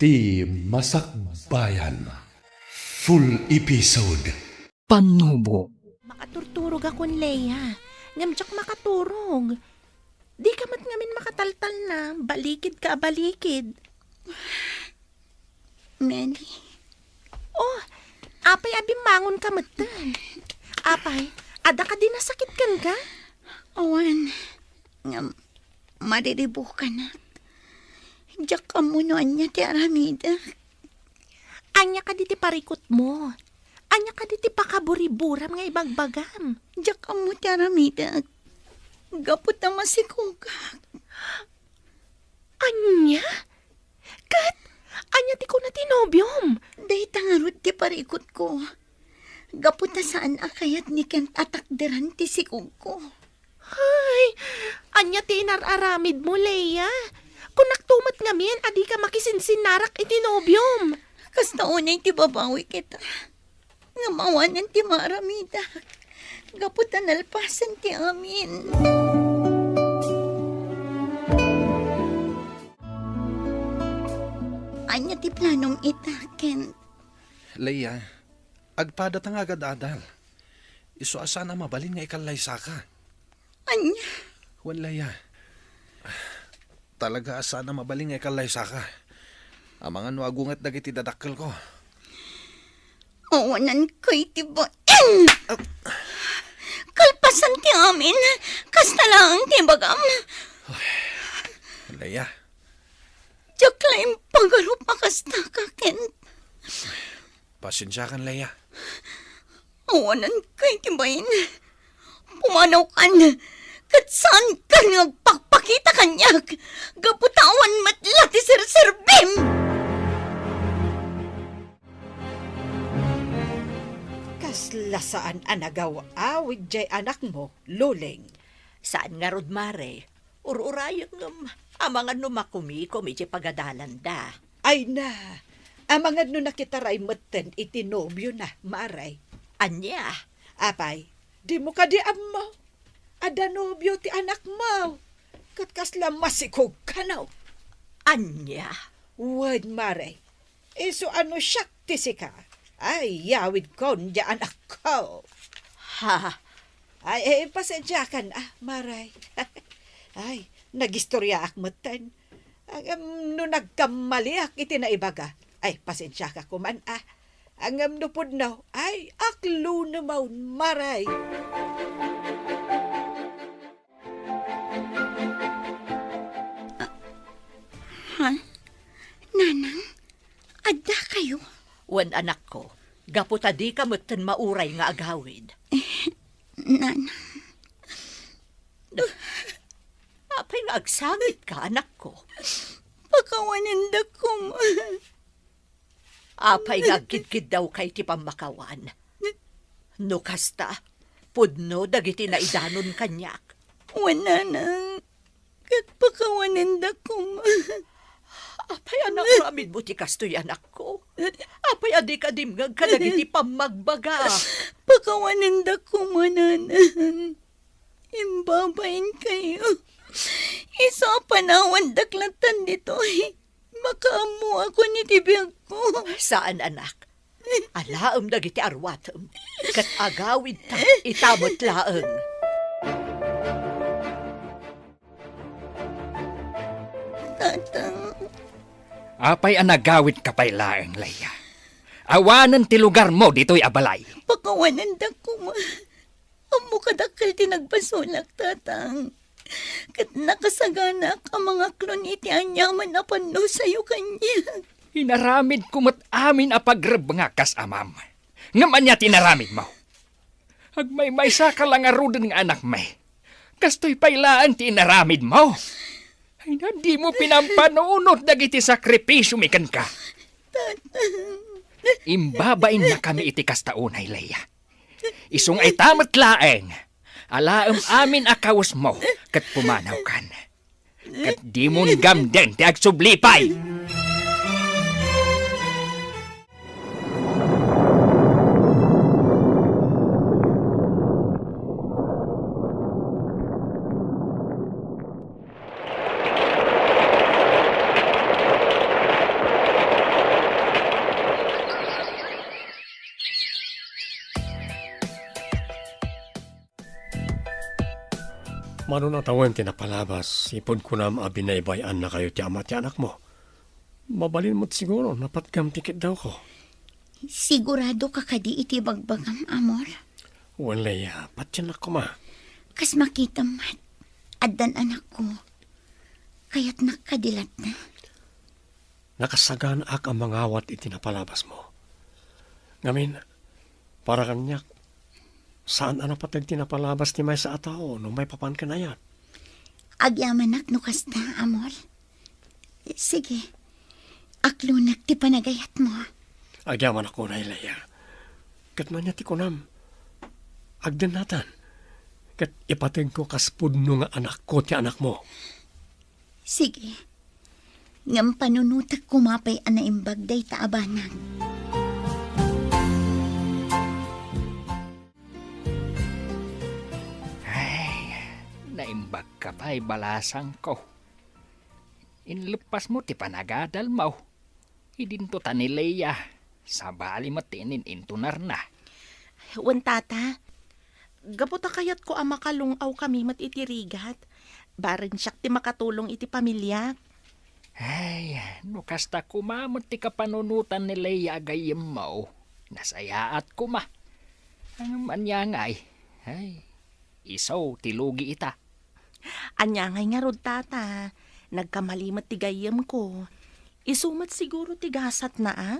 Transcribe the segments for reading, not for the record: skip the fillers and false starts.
Ti Masakbayan. Full episode. Panubo. Makaturturog akong Leia. Ngamtsak makaturog. Di ka mat ngamin makataltal na. Balikid ka balikid. Meli. Oh, apay abimangon ka matan. Apay, ada ka din nasakit kan ka? Awan. Mariribuh ka na. Diyak ka muna niya ti Aramida. Anya ka diti parikot mo. Anya ka diti pakaburi-buram nga ibagbagam. Diyak ka mo ti Aramida. Gapot na masikugak. Anya? Kat, anya ti ko na tinobyom. Day tangarot ti parikot ko. Gapot na saan akayat ni Kent atakderan ti sikug ko. Ay, anya ti inararamid mo, Leia. Kung naktumat ngamin, adi ka makisinsin-narak itinobyom. Kas naunay ti babawi kita. Ngamawanan ti Maramida. Gapot na nalpasan ti amin. Anya ti planong itaken. Leia, agpadat ang agad-adal. Iso asa na mabalin nga ikalay saka. Anya? Wan Leia, talaga asa na mabalin nga ikalay saka. Ang mga nuagungat dagiti dadakkel ko. Awanan ko'y tibain. Kalpasan ti amin. Kasta lang ti bagam. Leia, Diyak lang pagaro pa kasta ka, Kent. pasensya kan Leia. Awanan ko'y tibain. Pumanaw kan. Kat saan ka nagpakpakita kanyak. Gaputawan matla ti sir-serbim. Kaslasaan anagaw awid jay anak mo, luling. Saan nga rod mare? Ururayang amangan numakumi jay pagadalan da. Ay na, amangad no nakitaray maten itinobyo na, maray. Anya? Apay, di mo ka di mo. Adanobyo ti anak mo. Katkasla masikog ka na. Anya? Wad maray. Iso ano siyak ti sika. Ay, yawid kon di anak ko. Ha? Ay, pasensya ka na, maray. Ay, nagistorya ak matan. No nagkamali ak iti naibaga. Ay, pasensya ka kuman Ang nupod na, ay, aklo na maun, maray. Ha? Nanang? Adda kayo? Wan anak ko, gaputa di ka matan mauray nga agawid. Nanang? Apay nga agsangit ka, anak ko. Pakawanan da ko mo. Apay nga gid daw kay ti pamakawan. No kasta, pudno dagiti na idanon kanyak. Wananang. Kat pakawanan da ko mo. Apay anak ramid mo ti kastoy anak ko. Apay adik adimgag ka dagiti pamagbaga. Pakawanan da ko mo, nanang. Imbabain kayo. Isa panawan daklatan dito. Makaamu ako ni tibiyag ko. Saan anak? Alaam dagiti arwatam. Kat agawid ta itamot laeng. Tatang. Apay anagawid ka pa'y laeng, Leia. Awanan ti lugar mo dito'y abalay. Pakawanan da ko mo. Amo kadakal tinagbasulak, tatang. Kat nakasaganak ang mga klon iti anyaman na pano sa'yo kanya. Hinaramid kumot amin apagreb nga kas amam. Ngaman niya tinaramid mo. Agmay sa ka lang arudin nga anak may. Kasto'y pailaan tinaramid mo. Ay na di mo pinampanunot dagiti sakripisyo mikan ka. Imbabain na kami iti kastaunay, Leia. Isung ay tamat laeng. Alaam amin akawas mo kat pumanaw kan. Kat di mo gamden ti agsublipay. Mano na tawan tinapalabas, ipod ko na maabinaybayan na kayo ti ama ti anak mo. Mabalin mo't siguro, napatgam tikit daw ko. Sigurado ka kadi iti bagbagam, Amor. Walaya, patyan ako ma. Kas makita mat, addan anak ko. Kaya't nakadilat na. Nakasagan ak ang mangawat iti napalabas mo. Ngamin, para kanyak, saan ana patag tinapalabas ti may sa atao no may papan ka na yan? Agyamanak no kasta, Amor. Sige, aklunak ti panagayat mo. Agyaman ako na ilaya. Kat manya ti kunam. Agdan natan. Kat ipatag ko kaspudno nga anak ko ti anak mo. Sige, ngam panunutak kumapay anaimbag day taabanag. Naimbag ka pa'y balasang ko. Inlupas mo ti panagadal mo. Idinto ta ni Leia. Sa bali matinin intunar na. Wan tata, gaputa kayat ko ang makalungaw kami mat itirigat. Barin siyak ti makatulong iti pamilya. Ay, no kasta kumamot ti kapanunutan ni Leia agayem mo. Nasayaat kuma. Ang manyangay. Ay, isaw tilugi ita. Anyangay nga rod tata, nagkamalimat ti gayem ko. Isumat siguro ti gasat na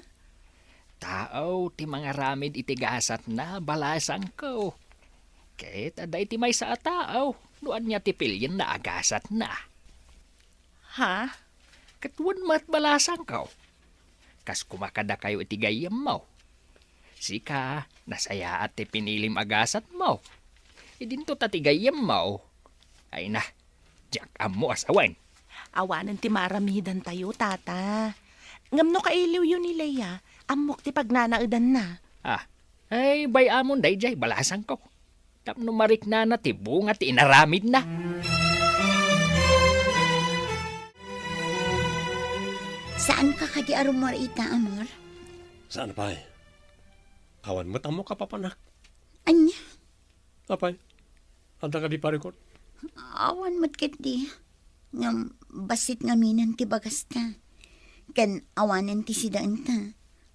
Tao, ti mga ramid itigasat na balasang ko. Kahit aday ti may sa tao, nuan niya ti pilyin na agasat na. Ha? Katuan mat balasang ko. Kas kumakada kayo iti gayam mo. Sika, nasaya at ti pinilim agasat mo. Idinto ta ti gayam mo. Ay na, jak amo asawan. Awanan ti maramidan tayo tata. Ngam no kailiw yun ni Leia, amok ti pagnanaudan na. Ay bay amon day jay balasang ko. Tapno marik na ti bunga ti inaramid na. Saan ka kadi arumor ita, Amor? Saan pa'y? Awan mo't amo ka papanak. Anya? Apay, anda ka di parikot. Awan mat kadi. Ngam basit ngaminan ti bagas ta. Kan awanan ti sidaan ta.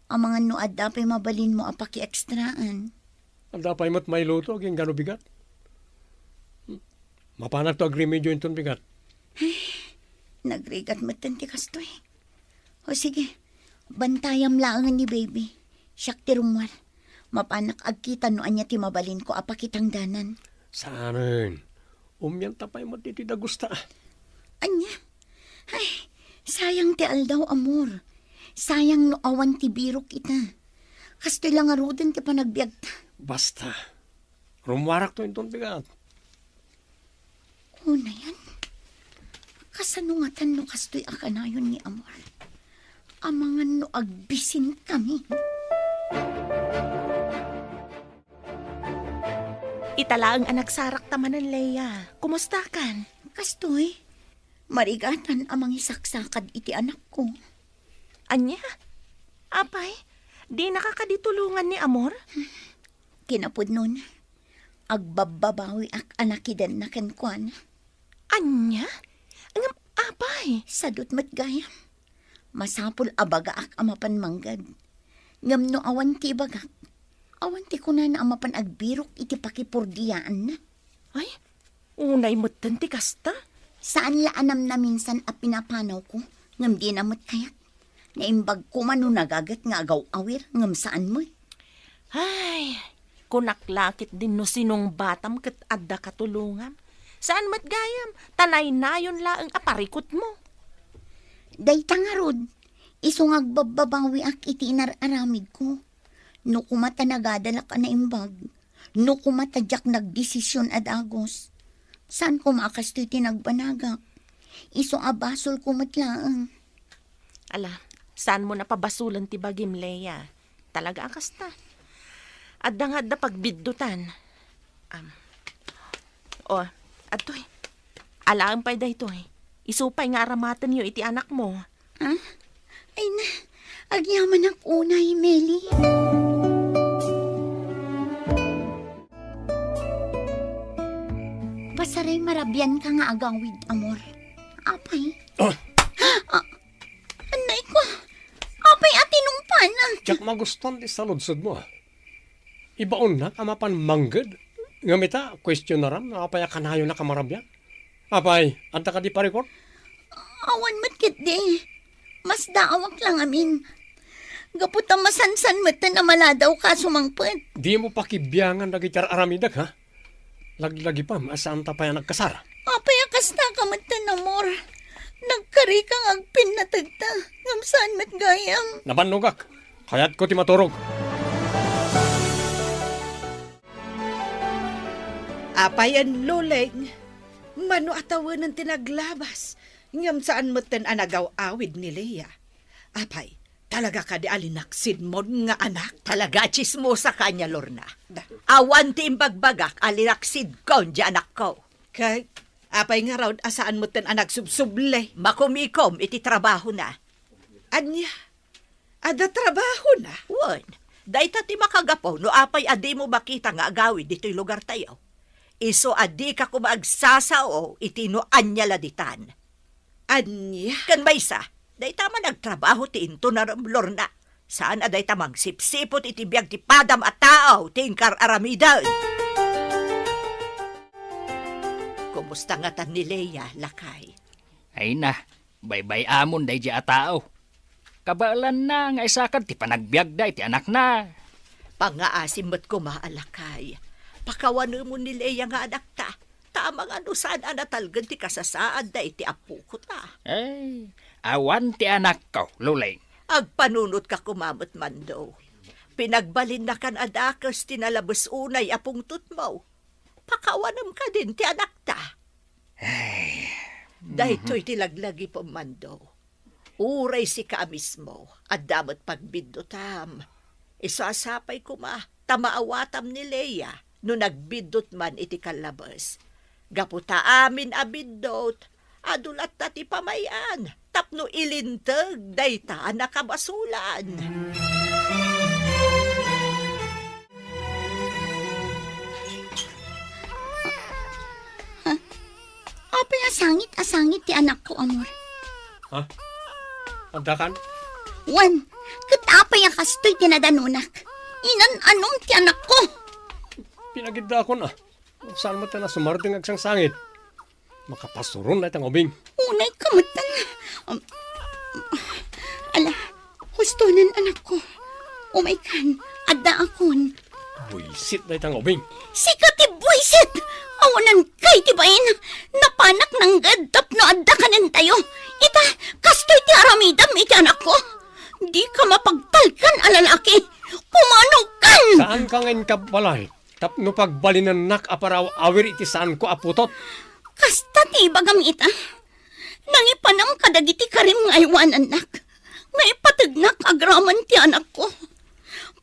Ang mga nuad dapay mabalin mo apaki ekstraan. Anda pa'y mo't may luto, ging gano bigat. Mapanak to agrimedyo inton bigat. Nagrigat matan ti kastoy. O sige, bantayam laangan ni baby. Siyak ti rumwar. Mapanak agkita no anya ti mabalin ko apakitang danan. Saanen? Umyan tapay mo ti dagusta. Anya? Ay, sayang ti aldaw, Amor. Sayang no awan ti birok ita. Kastoy lang arudan ti panagbiag ta. Basta. Rumwarak to inton bigat. Una yan. Kasanungatan no kastoy akanayon ni Amor. Amangan no agbisin kami. Itala ang anak sarak tamanan Leia. Kumusta kan? Kastoy, marigatan amang isaksakad iti anak ko. Anya? Apay, di nakakaditulungan ni Amor? Kinapod nun, agbababawi ak anakidan na kenkwan. Anya? Ngam apay? Sadot matgayam. Masapul abaga ak amapan manggad. Ngam no awan ti bagak. Awan ti kunan na amapan agbirok iti pakipurdiyaan na. Ay, unay mo't ti kasta. Saan laanam na minsan a pinapanaw ko. Ngam di namot kayat. Naimbag ko man no nagagat nga agaw awir. Ngam saan mo. Ay, kunaklakit din no sinong batam kat adda katulungan. Saan matgayam? Tanay na yun laang aparikot mo. Day tangarod, isong agbababawi ak iti inararamid ko. No kumata nagadala ka na imbag. No kumata jak nagdesisyon ad agos. Saan ko makastoy tinagbanagak? Isong abasol ko matlaang. Ala, saan mo napabasulan ti bagim Leia? Talaga akasta. Adda nga adda pagbiddutan. Atoy. Alaang pa'y da ito Isupay nga aramatan niyo iti anak mo. Ha? Ay na, agyaman ang unay, Meli. Maray marabyan ka nga agawid, amor. Apay. Oh, Anay ko. Apay atinumpan. tiyak maguston di sa ludsod mo. Ibaon na kamapan manggad. Ngamita, question na ram, apay kanayo na kamarabyan. Apay, anta ka di parikot? Awan matkit di. Mas daawak lang amin. Gaputa masansan mata na maladaw ka sumangpet. Di mo pakibiyangan lagi tar aramidag, ha? Lagi pa, masaan ta pa yan nagkasara. Apay akas na ka mata na mor. Nagkari kang agpin na tagta. Ngamsaan mat gayam. Nabanugak, kaya't ko ti maturog. Apayan luleng. Mano atawan ng tinaglabas. Ngam saan matan anagaw awid ni Leia. Apay, talaga ka di alinaksid mo nga anak. Talaga chismosa kanya, Lorna. Awan ti imbagbagak, alinaksid ko, di anak ko. Kay, apay nga raw asaan mo tan anak subsuble. Makumikom, iti trabaho na. Anya, ada trabaho na. Wan, dahi ti makagapaw, no apay adi mo makita nga agawid dito'y lugar tayo. Iso adi ka kumaagsasao, iti no anya laditan. Anya, Kan maysa, dahi tama nagtrabaho ti into na Lorna. Saan aday tamang sipsipot iti biyag ti padam at tao, tingkar aramidan. Kumusta nga tan ni Leia, lakay? Ay na, baybay amon day di atao. Kabalan na nga isakad ti panagbiag day ti anak na. Pangaasim mo't kumaalakay. Pakawan mo ni Leia nga anak ta. Tamang ano saan anatalgan ti kasasaad da iti apu ko ta. Ay, awan ti anak ko, luleng. Agpanunot ka kumamot man daw. Pinagbalin na kan adakas tinalabas unay apong tutmaw. Pakawanam ka din ti anak ta. Ay, Dahito'y tilaglagi po man daw. Uray si ka mismo at damat pagbiddotam. Isasapay ko tamaawatam ni Leia no nagbidot man iti kalabas. Gaputa amin abiddot, adulat na ti pamayan, tapno ilintag, dayta nakabasulan. Apay asangit ti anak ko, amor. Ha? Adakan? Wan, katapay akastoy tinadanunak. Inan-anom ti anak ko. Pinagidda ko na. Saan mo na sumarding agsang sangit? Makapasuron na itang ubing. Unay kamatan. Ala, hustonan anak ko. Umaikan, adda akon. Buisit na itang ubing. Sika ti buisit! Awanan kay ti bain. Napanak ng gadap no adda kanin tayo. Ita, kastoy ti aramidam iti anak ko. Di ka mapagtalkan alalaki. Pumanong kan! Saan ka ngayon kabalay? Tapno pagbalinan nak aparaw awir iti saan ko aputot. Kasta ti bagam ita. Nangipanam kadagiti karim nga iwanan nak. Nga ipatagnak agraman ti anak ko.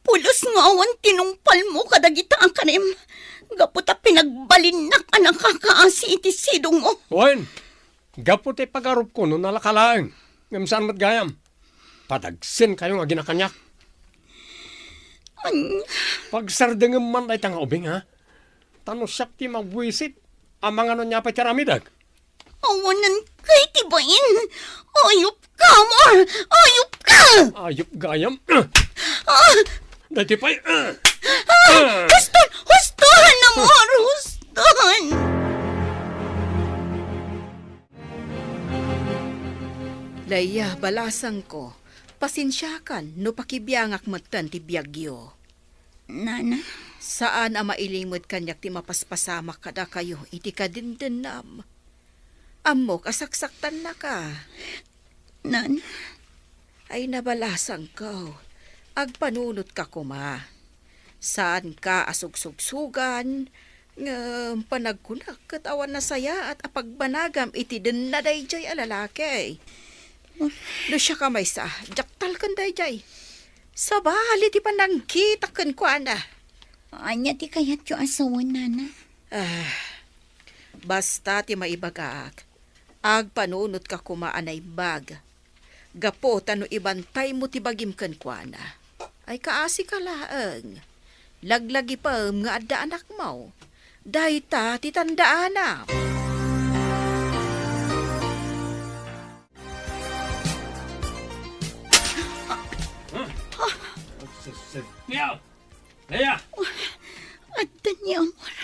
Pulos nga awan tinumpal mo kadagita ang karim. Gaputa pinagbalin nak anang kakaasi iti sidong mo. Wen, gapot ay pagarup ko no nalakalaang. Ngam saan mat gayam? Padagsin kayo nga ginakanyak. Pagsardengem man ay tanga ubing, ha? Tano siyak ti magbuisit. Amang ano niya pa charamidag. Awanan kay tibain. Ayup ka, amor. Ayup ka. Ayup gayam. Dati pa'y... Huston! Hustohan, amor! Hustohan! Leia, balasang ko. Pasensyakan, no pakibiyangak matan ti biyagyo. Nana, Saan ang mailimod kanyak ti mapaspasamak kada kayo, iti ka dindenam. Amo, kasaksaktan na ka. Nana, Ay nabalasang ko. Agpanunot ka kuma. Saan ka asugsugsugan, nga panagkunak katawan na saya at apagbanagam iti din na dayjay alalaki. No siya ka may sa, jaktal kan dayjay. Sabali ti panangkita kan kwa na. anya ti kayat yung asawan, Nana. Basta ti maibagak. Agpanunot ka kumaanay bag. Gapo tano ibantay mo ti bagim kan kwa na. Ay kaasi ka laang. Laglagi pa nga adda anak mo. Dahita ti tandaan na. Lea! Lea! At niya, amor.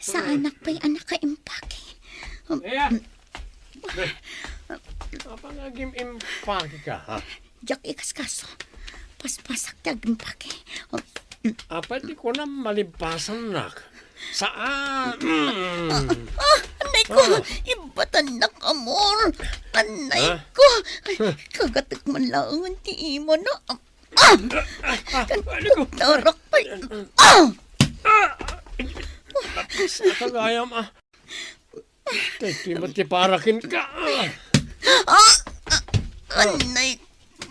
Sa anak pa'y anak ka impake. Lea! Apa lagi impake ka, ha? Jak ikas kaso. Paspasak tag impake. Apa di ko na malimpasan, nak? Saan? Anay ko, ibatan na amor. Anay ko. Kagatak man lang ang tiimo na. Tarak pa'y. Kagayam, Teki mati parakin ka. Anay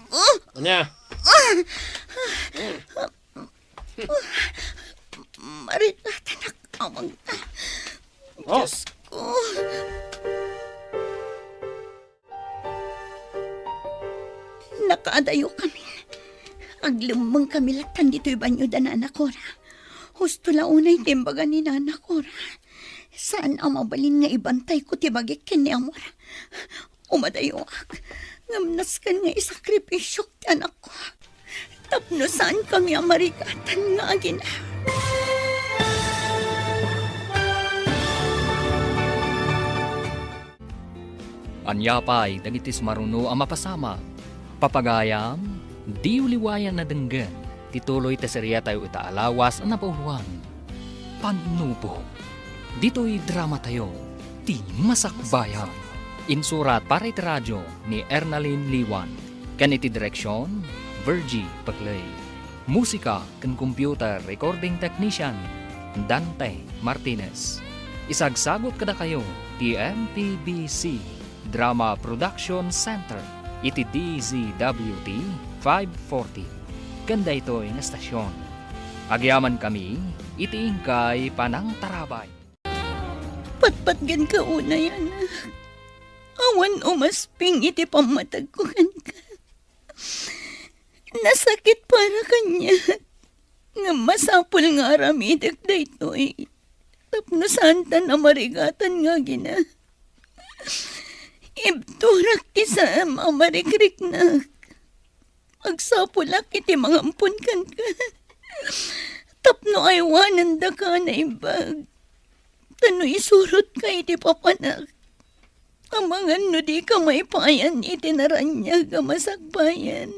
ko. Anya? Marinata na kamang na. Diyos ko. Nakaadayo kami. Aglumang kami latan dito'y banyo da nanakora. Husto launay timbaga ni nanakora. Saan ang mabalin nga ibantay ko tibagik ken ni amor. Umadayo ak. Ngamnas kan nga isakripisyo ti anak ko. Tapno saan kami ang marigatan nga agina. Anyapay, dagitis maruno ang mapasama. Papagayam, di uliwayan na denggan. Tituloy tasariya tayo itaalawas ang napauluan. Panubo. Dito'y drama tayo. Ti Masakbayan. Insurat para iti radyo ni Ernalyn Liwan. Kaniti direksyon, Virgie Paclay. Musika kan computer recording technician, Dante Martinez. Isagsagot kada kayo, ti MPBC Drama Production Center, iti DZWT 540. Ganda ito'y nga stasyon. Agyaman kami, iti ingkay panang tarabay. Patpatgan ka una yan. Awan umasping iti pamatagkuhan ka. Nasakit para kanya. Nga masapul nga aramidak da ito'y. Tapno santa na marigatan nga gina. Ibturak ti sa mamarikrik na. Agsapulak iti mangampun kan ka. Tapno aywanan da ka na ibag. Tano isurot ka iti papanak. Amangan no di ka may payan iti naranya ka Masakbayan.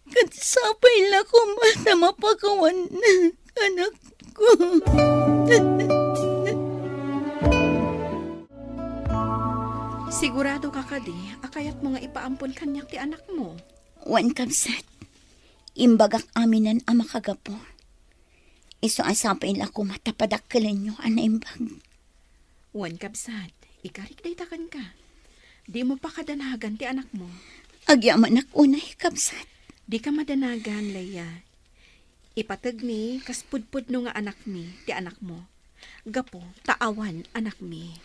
Katsapay la ko mata mapakawan na anak ko. Sigurado ka kadi, akayat mo nga ipaampon kanyak ti anak mo. Wan kabsat. Imbagak aminan ang makagapo. Iso asapay la ko matapadakkalan nyo ana imbag. Wan kabsat, ikarik daytakan ka. Di mo pa kadanagan ti anak mo. Agyaman unay kabsat. Di ka madanagan, Leia. Ipatag ni, kaspudpud no nga anak mi, ti anak mo. Gapo, taawan anak mi.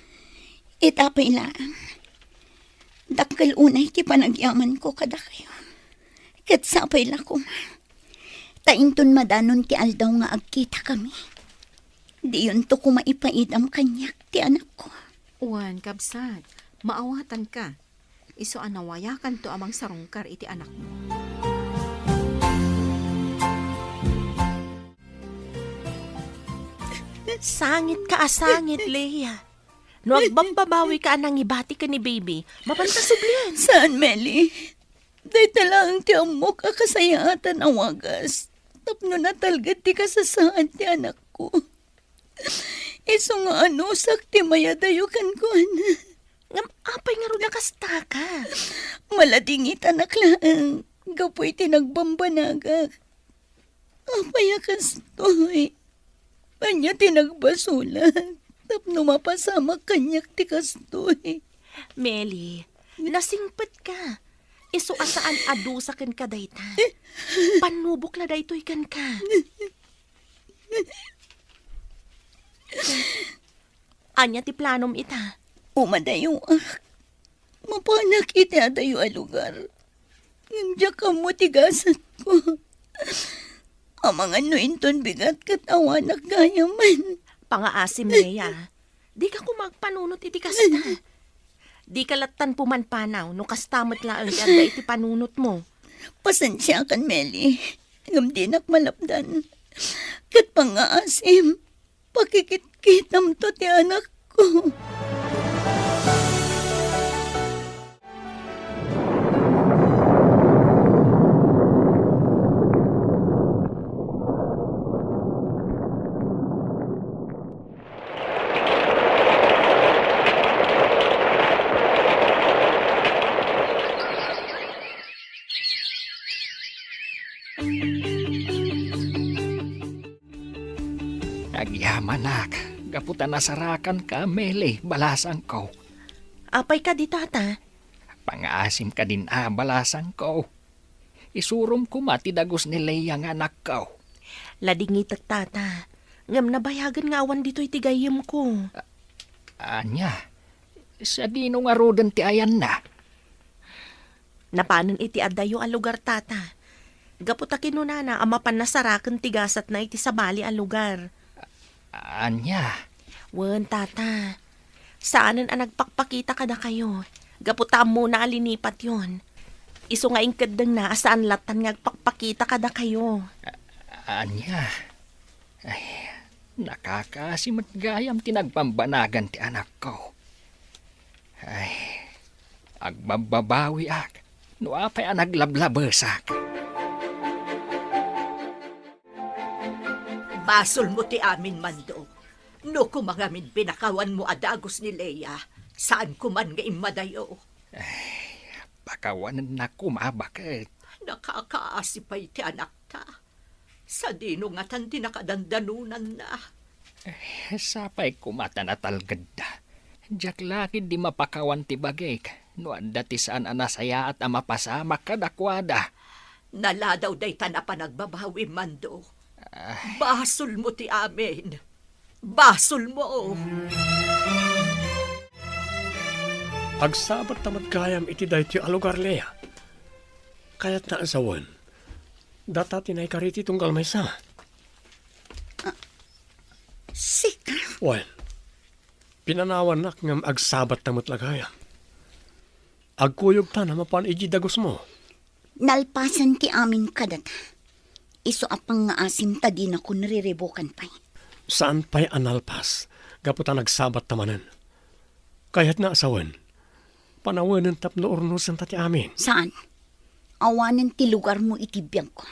Itapay lang. Dakkal unay ti panagyaman ko kada kayo. Katsapay la ko ma. Tainton madanon ti aldaw nga agkita kami. Di yun to ko maipaidam kanyak ti anak ko. Wan, kabsat, maawatan ka. Iso anawayakan to amang sarungkar iti anak mo. Sangit ka asangit, Leia. No agbambabawi ka anang ibati ka ni baby, mapantasublian. Saan, Meli? Day talang ti amo ka kasayatan ang wagas. Tapno natalgat ti kasasaan ti anak ko. Iso nga ano, sakti mayadayo kan ko, Ngam, apay nga rin nakasta ka. Maladingit anak lang. Gapoy tinagbambanagak. Apay akas to'y. Anya tinagbasulan. Tapno mapasamak kanyak ti kastoy. Meli, nasingpet ka. Iso asaan adusakin ka dayta. Panubok la daytoy kan ka. Anya ti planom ita. Umadayo mapanak iti adayo a lugar. Ngimdya ka mo tigasat ko. Amang ano inton bigat katawanak gayaman. Pangaasim niya. Di ka kumagpanunot iti kasta. Di ka latan pumanpanaw no kastamot lang ang iti panunot mo. Pasensya kan, Meli. Ngam di malapdan. Kat pangaasim, pakikit-kitam to ti anak ko. Agyaman nak, gaputan nasarakan ka, Mele, balasang ko. Apay ka di, tata. Pangaasim ka din balasang ko. Isurum ko mati dagos ni Leia nga anak ko. Ladingitag, tata. Ngam nabayagan nga awan dito'y tigayim ko. Anya, sa dino nga rodan ti ayan na. Napanon iti adayo a lugar, tata. Gaputa kinunana, amapan nasarakan tigasat na iti sabali a lugar. Anya, Wen, tata. Saanan ang nagpakpakita ka na kayo? Gaputa muna alinipat yon. Iso nga ingkadang na saan latan nga agpakpakita ka na kayo. anya. Ay, nakakasimat gayam tinagpambanagan ti anak ko. Ay, agbababawi ak. No apay ang naglablabesak. Basol mo ti amin, Mando. No kumangamin pinakawan mo adagos ni Leia, saan kuman nga imadayo. Pakawanan na kumabakit. Nakakaasipay ti anak ta. Sa dino nga tan tinakadandanunan na. Sapay kumata na talgad da. Diyak laki di mapakawan ti bagik. No anda ti saan anasaya at amapasama kadakwada. Naladaw day na pa nagbabawi, Mando. Basol mo ti amin. Basol mo. Agsabat tamad gayam iti dayti alugar, Leia. Kaya't na asawan. Data tinay kariti tunggal may sa. Sika. Wen, pinanawan nak ngam agsabat tamad lagayam. Agkuyog ta na mapan iji dagos mo. Nalpasan ti amin kadata. Iso apang nga asim tadi na ko nariribukan pa'y. Saan pa'y analpas? Gaputan nagsabat tamanan. Kaya't na asawan. Panawanan tapno ornusan tati amin. Saan? Awanan ti lugar mo itibiyag ko.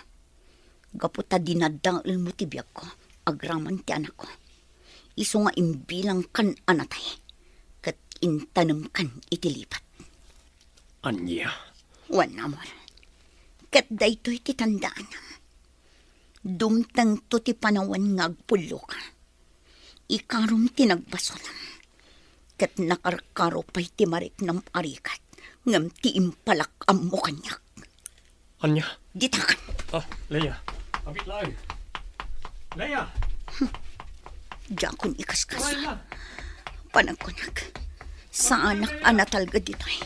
Gaputa dinadaal mo tibiyag ko. Agraman ti anak ko. Iso nga imbilang kan anatay. Kat intanam kan itilipat. Anya. Wan namon. Kat daytoy ti tandaan. Dumtang to ti panawan nga agpulo ka. Ikarom ti nagbasolam. Kat nakarkaro pa'y ti marik ng arikat. Ngam ti impalak am mo kanyak. Anya. Ditakan. Leia. Abit lang. Leia. Diyan ikaskas. Panagkunak. Sa anak anatalga dito'y.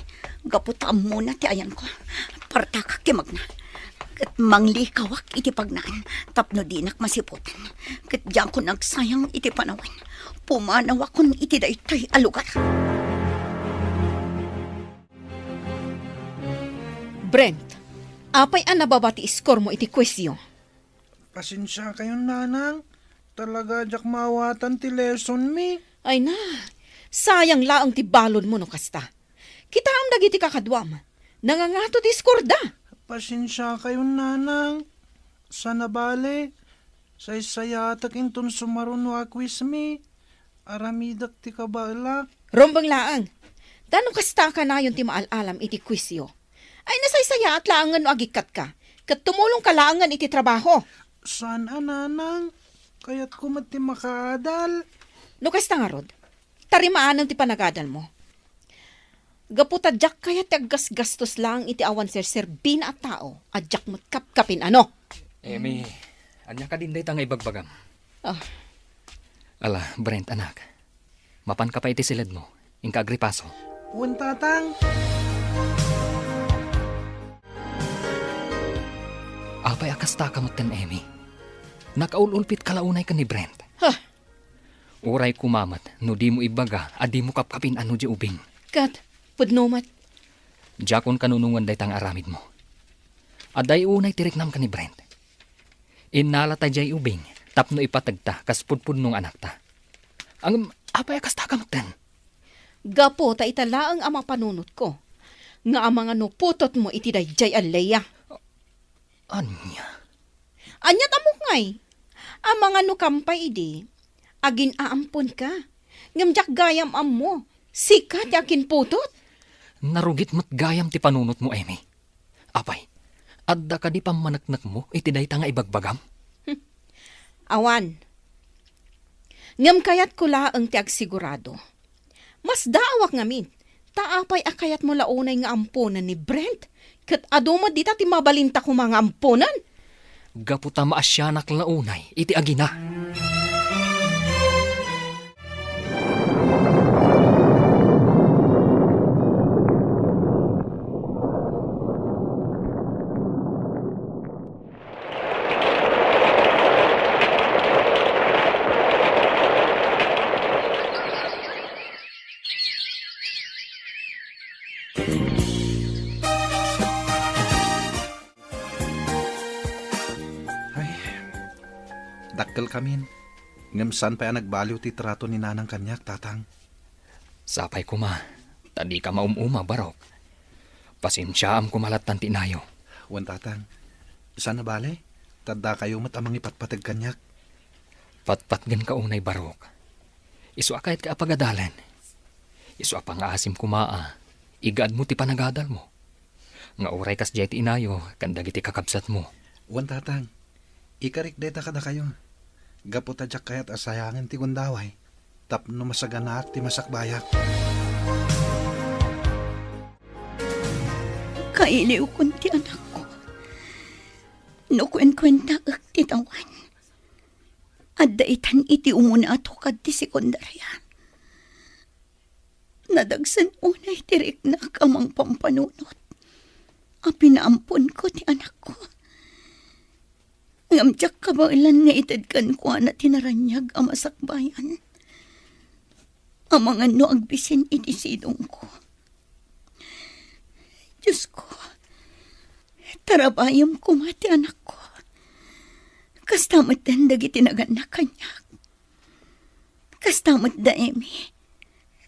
Gaputaan muna ti ayan ko. Partakak ti magna. Kat manglikawak iti pagnaan, tapno dinak masiputan. Kat diyan ko nagsayang iti panawin, pumanawak kon iti daytoy alugar. Brent, apay ang nababati iskor mo iti kwestiyo? Pasensya kayong nanang. Talaga jak mawatan ti lesson mi. Ay na, sayang laang ti balon mo no kasta. Kita ang dagiti kakadwam. Nangangato ti iskor da. Pasensya kayong nanang. Sa nabali. Sa isayatak inton sumaron wa quiz mi. Aramidak ti kabalak. Rombang laang. Tanong kasta ka na yun ti maalalam iti kwisyo. Ay nasaysaya at laangan no agikat ka. Kat tumulong ka laangan iti trabaho. Saan nanang? Kaya't kumat ti makaadal. No kasta nga rod. Tarimaan ti panagadal mo. Gaputadyak kaya taggas-gastos lang iti awan ser-serbin at tao. Adyak mo't kapkapin ano? Emi, anya ka din day tangay bagbagam. Ah. Ala, Brent anak. Mapan ka pa iti silid mo. Ingka agripaso. Uwan tatang. Apay akasta ka ten Emi. Nakaululpit kalaunay ka ni Brent. Huh. Uray kumamat, no di mo ibaga, adi mo kapkapin ano di ubing. Kat, pudnomat. Jakon kanunungan day tang aramid mo. Aday unay tiriknam ka ni Brent. Inala ta jay ubing, tapno ipatagta kas pudpud nung anak ta. Ang apay kas takamten. Gapo ta italaang ama panunot ko. Nga ang mga nuputot mo iti dayjay a Leia. Anya? Anya tamo ngay. Ang mga nukampay idi, agin aampon ka. Ngamjak gayam am mo, sikat yakin putot. Narugit mo't gayam ti panunot mo, Amy. Apay, adda ka di pamanaknak mo, iti dayta nga ibagbagam. Awan. Ngam kayat ko laang ti agsigurado. Mas daawak ngamin, taapay akayat mo launay nga amponan ni Brent. Kat aduma dita ti mabalinta ko mga amponan. Gaputa maasyanak launay, iti agina. Dakkel kamin. Ngem san pa nagbaliw ti trato ni nanang kanyak, tatang. Sapay ko ma, tadi ka maumuma barok. Pasensyaam kumalatan tinayo. Wan tatang. San na bale? Tadda kayo mat amang ipatpatag kanyak. Patpatgan ka unay barok. Isu akayat ka apagadalan. Isu apang asim kumaa. Igad mo ti panagadal mo. Nga uray kas jay ti inayo, kandag iti kakabsat mo. Wan tatang. Ikarik deta kada kayo. Gaputa jak kayat asayangin ti gundaway. Tapno masaganak ti masakbayak. Kailiw kun ti anak ko. Nukwen-kwenta ak ti tawan. Adda itan iti umuna ato kad ti sekundarya. Nadagsan unay tirik na kamang pampanunot. Apinaampon ko ti anak ko. Ngamtsak kabailan nga itadkan ko na tinaranyag ang masakbayan. Ang mga no agbisin itisidong ko. Diyos ko, tarabayam ko mati anak ko. Kastamat dandag itinaganak kanyak. Kastamat da emi.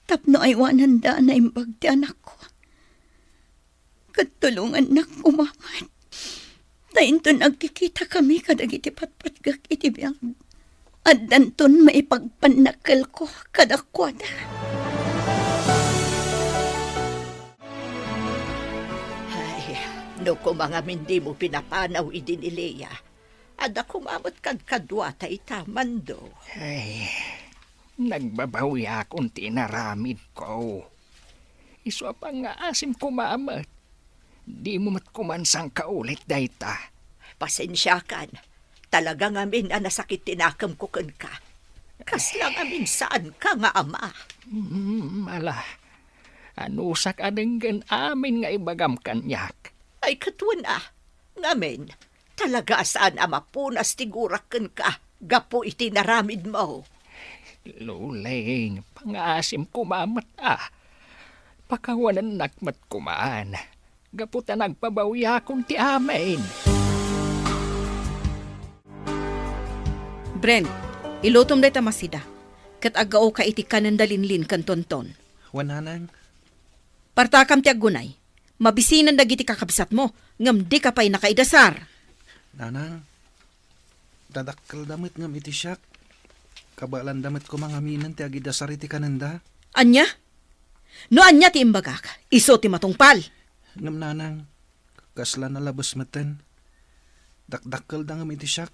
Tapno aywanan da na imbag ti anak ko. Katulungan na kumamat. Tainton agkikita kami kadagiti patpatgak iti biyag. At danton maipagpanakal ko kadakwada. Ay, no ko mga hindi mo pinapanaw idi ni Leia. Ada kumamot kag kadwata itamando. Ay, nagbabawi akong tinaramid ko. Isu apang nga asim kumamat. Di mo matkumansang kaulit dayta. Pasensyakan. Talaga ngamin na nasakit tinakam ko kun ka. Kas lang amin saan ka nga ama. Mala, anusak adenggan amin nga ibagam kanyak. Ay katwan ngamin, talaga saan ama punas tigurak kun ka. Gapo iti naramid mo. Luling, pangasim kumamat Pakawanan nakmat kumaan. Gaputa nagpabawi akong ti amin. Brent, ilutom day tamasida. Kat agao ka iti kanandalinlin kan tonton. Wan nanang. Partakam ti aggunay. Mabisinan dagiti kakabsat mo. Ngam di ka pa'y nakaidasar. Nanang. Dadakkel damit ngam iti siyak. Kabalan damit ko mga minan ti agidasar iti kananda. Anya? No anya ti imbagak. Iso ti matungpal. Ngam nanang, kasla na labos maten. Dakdakkel da ngam iti siyak.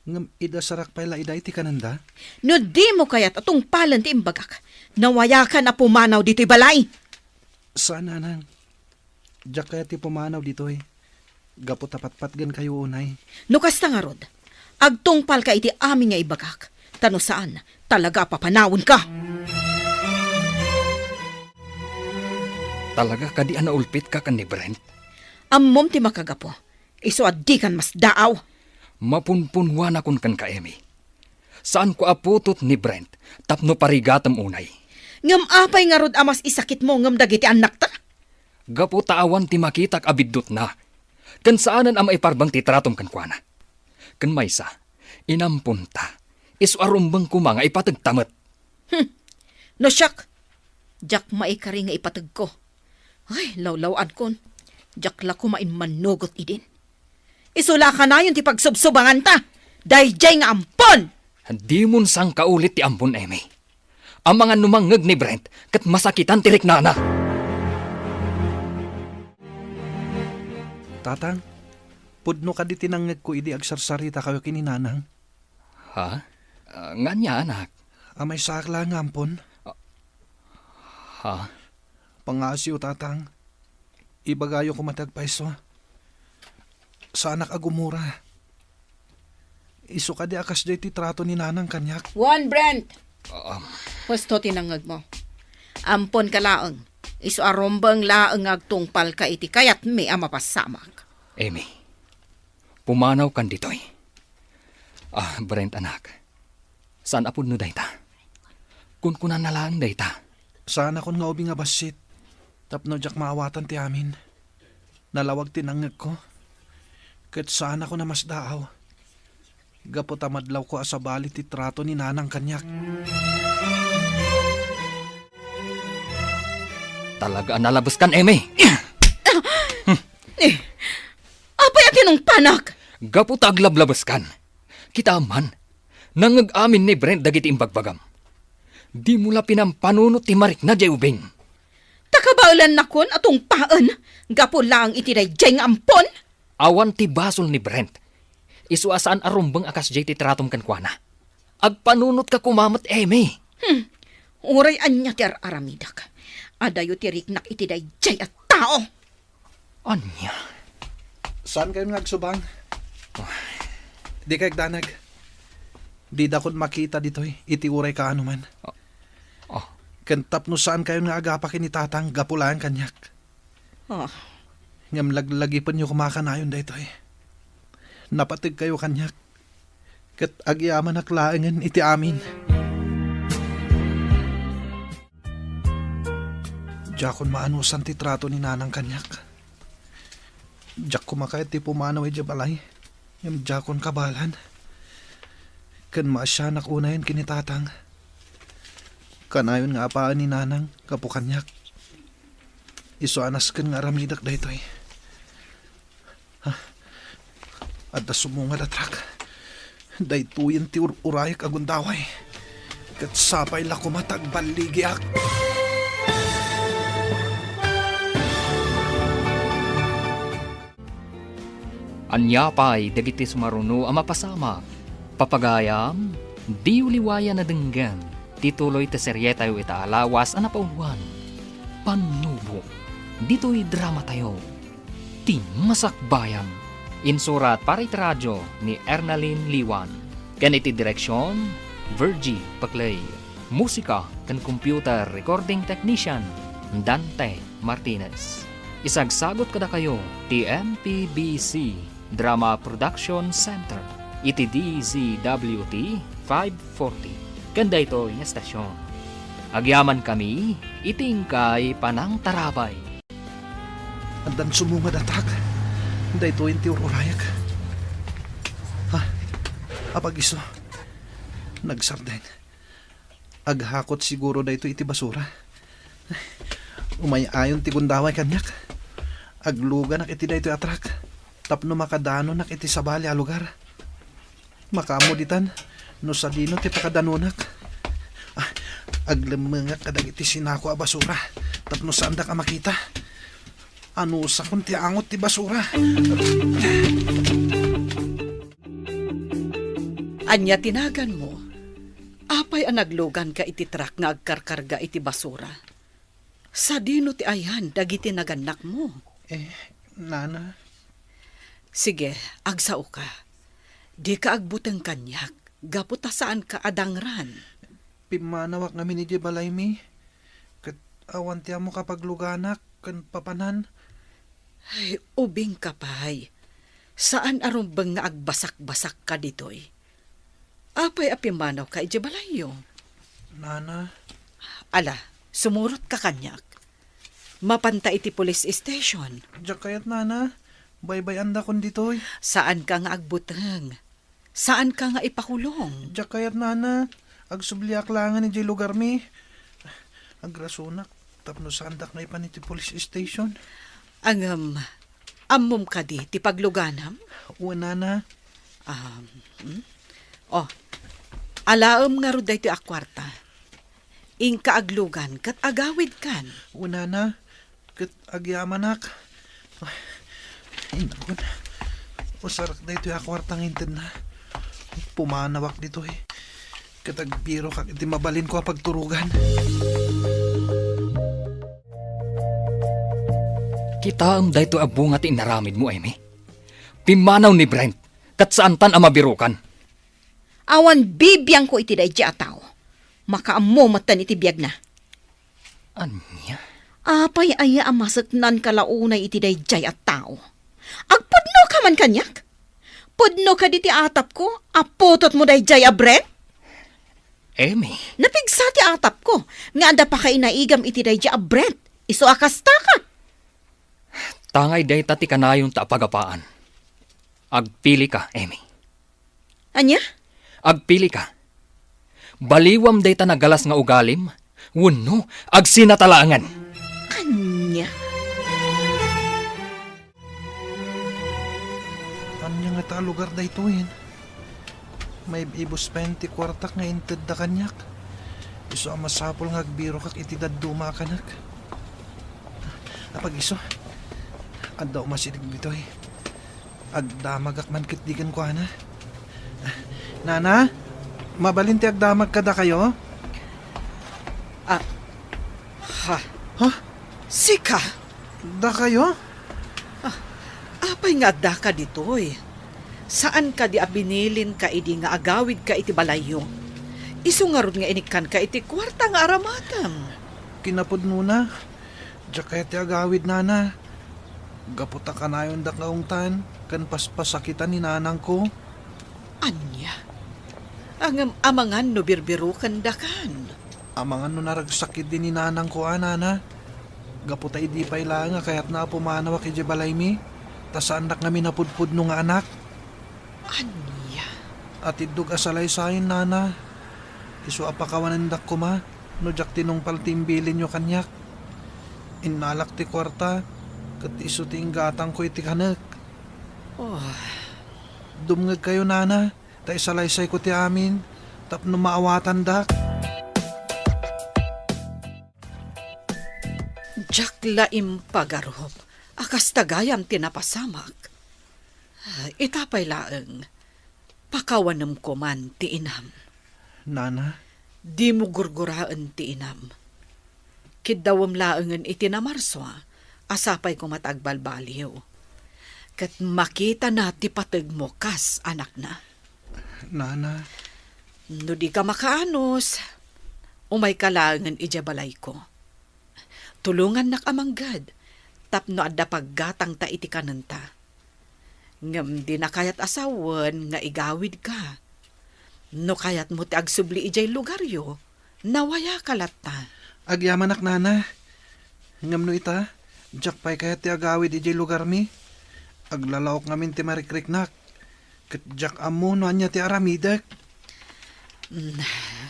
Ngam idasarak pala iday ti kananda. No di mo kayat atong palan ti imbagak. Nawaya ka na pumanaw dito'y balay. Saan nanang? Diyak kaya ti pumanaw dito'y. Gapo tapatpatgan kayo unay. No kasta nga rod, agtungpal ka iti amin nga ibagak. Tano saan, talaga papanawon ka. Talaga ka di anaulpit ka ni Brent? Ammom ti makagapo. Iso addi kan mas daaw. Mapunpunwan akon kan ka, Emi. Saan ko aputot ni Brent, tapno parigatam unay. Ngam apay nga rod amas isakit mo ngam dagiti anak ta. Gapo taawan ti makitak abiddot na. Kan saanan ang maiparbang ti tratom kan kuana. Kan maysa, inampunta. Isu arumbang kuma nga ipatagtamat. No siyak, jak maikari nga ipatag ko. Ay, lawlawan kon. Jak la kumain manugot idin. Isula ka na yun ti pagsubsubangan ta. Dayjay nga ampon! Di mun sang kaulit ti ampun, Eme. Ang mga numangag ni Brent, kat masakitan tirik nana. Tatang, pudno ka di tinangag ko idi agsarsarita kayo kininanang. Ha? Nga niya, anak. Amay sakla nga ampon. Ha? Pangasiw, tatang. Ibagayo ko matagpaiso. Sa anak agumura. Isu ka di akas day ti trato ni nanang kanyak. Juan Brent! Pwesto tinangag mo. Ampon ka laeng. Isu arombang laeng agtungpal ka iti kayat may amapasamag. Amy, pumanaw kan ditoy. Brent anak. Saan apod no dayta? Kunkunan na lang dayta. Sana kon nga ubi nga basit. Tapno jak maawatan ti amin. Nalawag tinangag ko. Kat sana ko na mas daaw. Gapo tamadlaw ko asabali ti trato ni nanang kanyak. Talaga nalabas kan, Eme. Apay atin ng panak! Gapo taglablabas kan. Kita man, nangag-amin ni Brent dagiti imbagbagam. Di mula pinampanunot ti Marik na jayubing. Takabaulan na kon atong paan. Gapo lang itiday jay nga ampon. Awan ti basol ni Brent. Isuasaan arumbang akas jay ti tratom kan kuana. Agpanunot ka kumamat, Eme. Uray anya ti aramidak. Adayo ti riknak itiday jay at tao. Anya? Saan kayo nagsubang? Di kay danag. Di dakon makita ditoy. Iti uray ka ano man. Kantap no saan kayo nga agapakin ni tatang gapulaan kanyak. Ngam laglagipan nyo kumakanayon daytoy. Napatig kayo kanyak. Kat agyaman naklaangan iti amin. Jakon maanusan ti trato ni nanang kanyak. Jak kumakayat ti pumanaw iti balay. Ngam jakon kabalan. Kan maasyanak unayan kinitatang. Kanayon nga apaan ni nanang kapukanyak. Iso anas kan nga ramidak daytoy. At sumungad atrak. Daytoyen ti urayak agundaway. Kat sapay la kumatag baligiak. Anya pa'y dagiti sumaruno ang mapasama. Papagayam, di uliwaya na denggan. Tituloy ta serye tayo itaalawas ang napauwan. Panubo, dito'y drama tayo. Ti Masakbayan. Insurat para iti radyo ni Ernalyn Liwan. Ganiti direksyon, Virgie Paclay. Musika kan computer recording technician, Dante Martinez. Isagsagot kada kayo, ti MPBC Drama Production Center. Iti DZWT 540. Ganda ito yung estasyon. Agyaman kami, itingkay panang tarabay. Andan sumungad atrak. Daytoyen ti urayak. Apag-iso. Nagsarden. Aghakot siguro dayto iti basura. Umayayon ti gundaway kanyak. Agluga nak iti dayto atrak. Tapno makadano nak iti sabali a lugar. Makamuditan. No sa dino ti pakadanunak. Aglemengak kadag iti sinako a basura. Tapno saan da ka makita. Ano sa kun ti angot ti basura. Anya tinagan mo. Apay ang naglugan ka iti truck nga agkarkarga iti basura. Sa dino ti ayan, dagiti naganak mo. Nana. Sige, agsao ka. Di ka agbuteng kanyak. Gaputa saan ka adangran. Pimanawak namin ni Balay mi. Kat awan tiya mo kapag luganak. Kan papanan. Ay, ubing kapay. Saan arumbang nga agbasak-basak ka ditoy? Apay apimanaw ka ijabalayo. Nana. Ala, sumurot ka kanyak. Mapanta iti police station. Diyak kayat nana. Baybay anda kon ditoy. Saan ka nga agbuteng? Saan ka nga ipakulong? Jak kayat nana, agsubliak langan ni jay lugar mi. Agrasunak, tapno sandak na ipaniti police station. Ang ammom ka di, ti pagluganam? Uwan nana, Alaam nga ro day ti akwarta. Ingka aglugan, kat agawid kan. uwan nana, kat agyamanak. Ay, nakon. Usarak na ito yung akwartang inted na. Pumanawak dito eh. Katagbiro kag iti mabalin ko ang pagturugan. Kita am dayto abunga ti inaramid mo, Amy. Pimanaw ni Brent, kat saan tan ang mabirukan. Awan bibiyang ko iti day di ataw. Makaammo matan iti biyag na. Anya? Apay aya amasaknan kalaunay iti day jay at tao. Agpudno ka man kanyak? Pudno ka di ti atap ko, aputot mo day jay a Brent? Amy, Napigsa ti atap ko, nga anda pa kay naigam iti day jay a Brent. Iso akasta ka. tangay day ti kanayon ta pagapaan. Agpili ka, Amy. Anya? Agpili ka. Baliwam day ta nagalas nga ugalim, wenno agsinatalangan. Anya? Anya nga ta lugar da ito yun. May ibos 20 kwartak nga inted da kanyak. Iso ang masapol nga agbiro kak itidad duma kanak. Apag iso, adaw masilig dito eh. Agdamagak man kitdigan ko ana. Nana, mabalin ti agdamag kada kayo? Ha? Sika, Da kayo? apay nga da ka ditoy. Saan ka di abinilin ka idi nga agawid ka iti balayo? Isu nga rod nga inikan ka iti kwarta nga aramatam. Kinapod muna. Diyak kaya ti agawid nana. Gaputa ka na yung dakaungtan. Kan paspasakitan ni nanang ko. Anya? Ang amangan no birbirukan dakan. Amangan no naragsakit din ni nanang ko nana. Gaputa idi pa ilanga kaya't na pumanawa kay balay mi. Tas anak nga minapudpud no nga anak. Anya? At idug asalay sayin nana. Isu apakawanandak ko ma. No jak tinong paltimbilin nyo kanyak. Inalak ti kwarta. Kat isu ti inggatang ko iti kanak. Oh, Dumngag kayo nana. Ta isalaysay ko ti amin. Tapno maawatan dak. Jack laim pagarob. Akas tagayam tinapasamak. Itapay laeng. Pakawanam ko man ti inam. Nana, Di mo gurguraan ti inam. Kidawam laengan itinamarso. Asapay ko matagbalbaliw. Kat makita na ti patag mo kas anak na. nana, No di ka makaanos. Umay kalangan ijabalay ko. Tulungan nak amanggad. Tapno adda paggatang ta iti kananta. Ngam di na kayat asawan nga igawid ka. No kayat mo ti agsubli ijay lugaryo. Nawaya kalatta. agyamanak nana. Ngam no ita, jak pay kaya ti agawid ijay lugar mi. Aglalawok ngamin ti marikriknak. Kat jak amo no anya ti aramidak.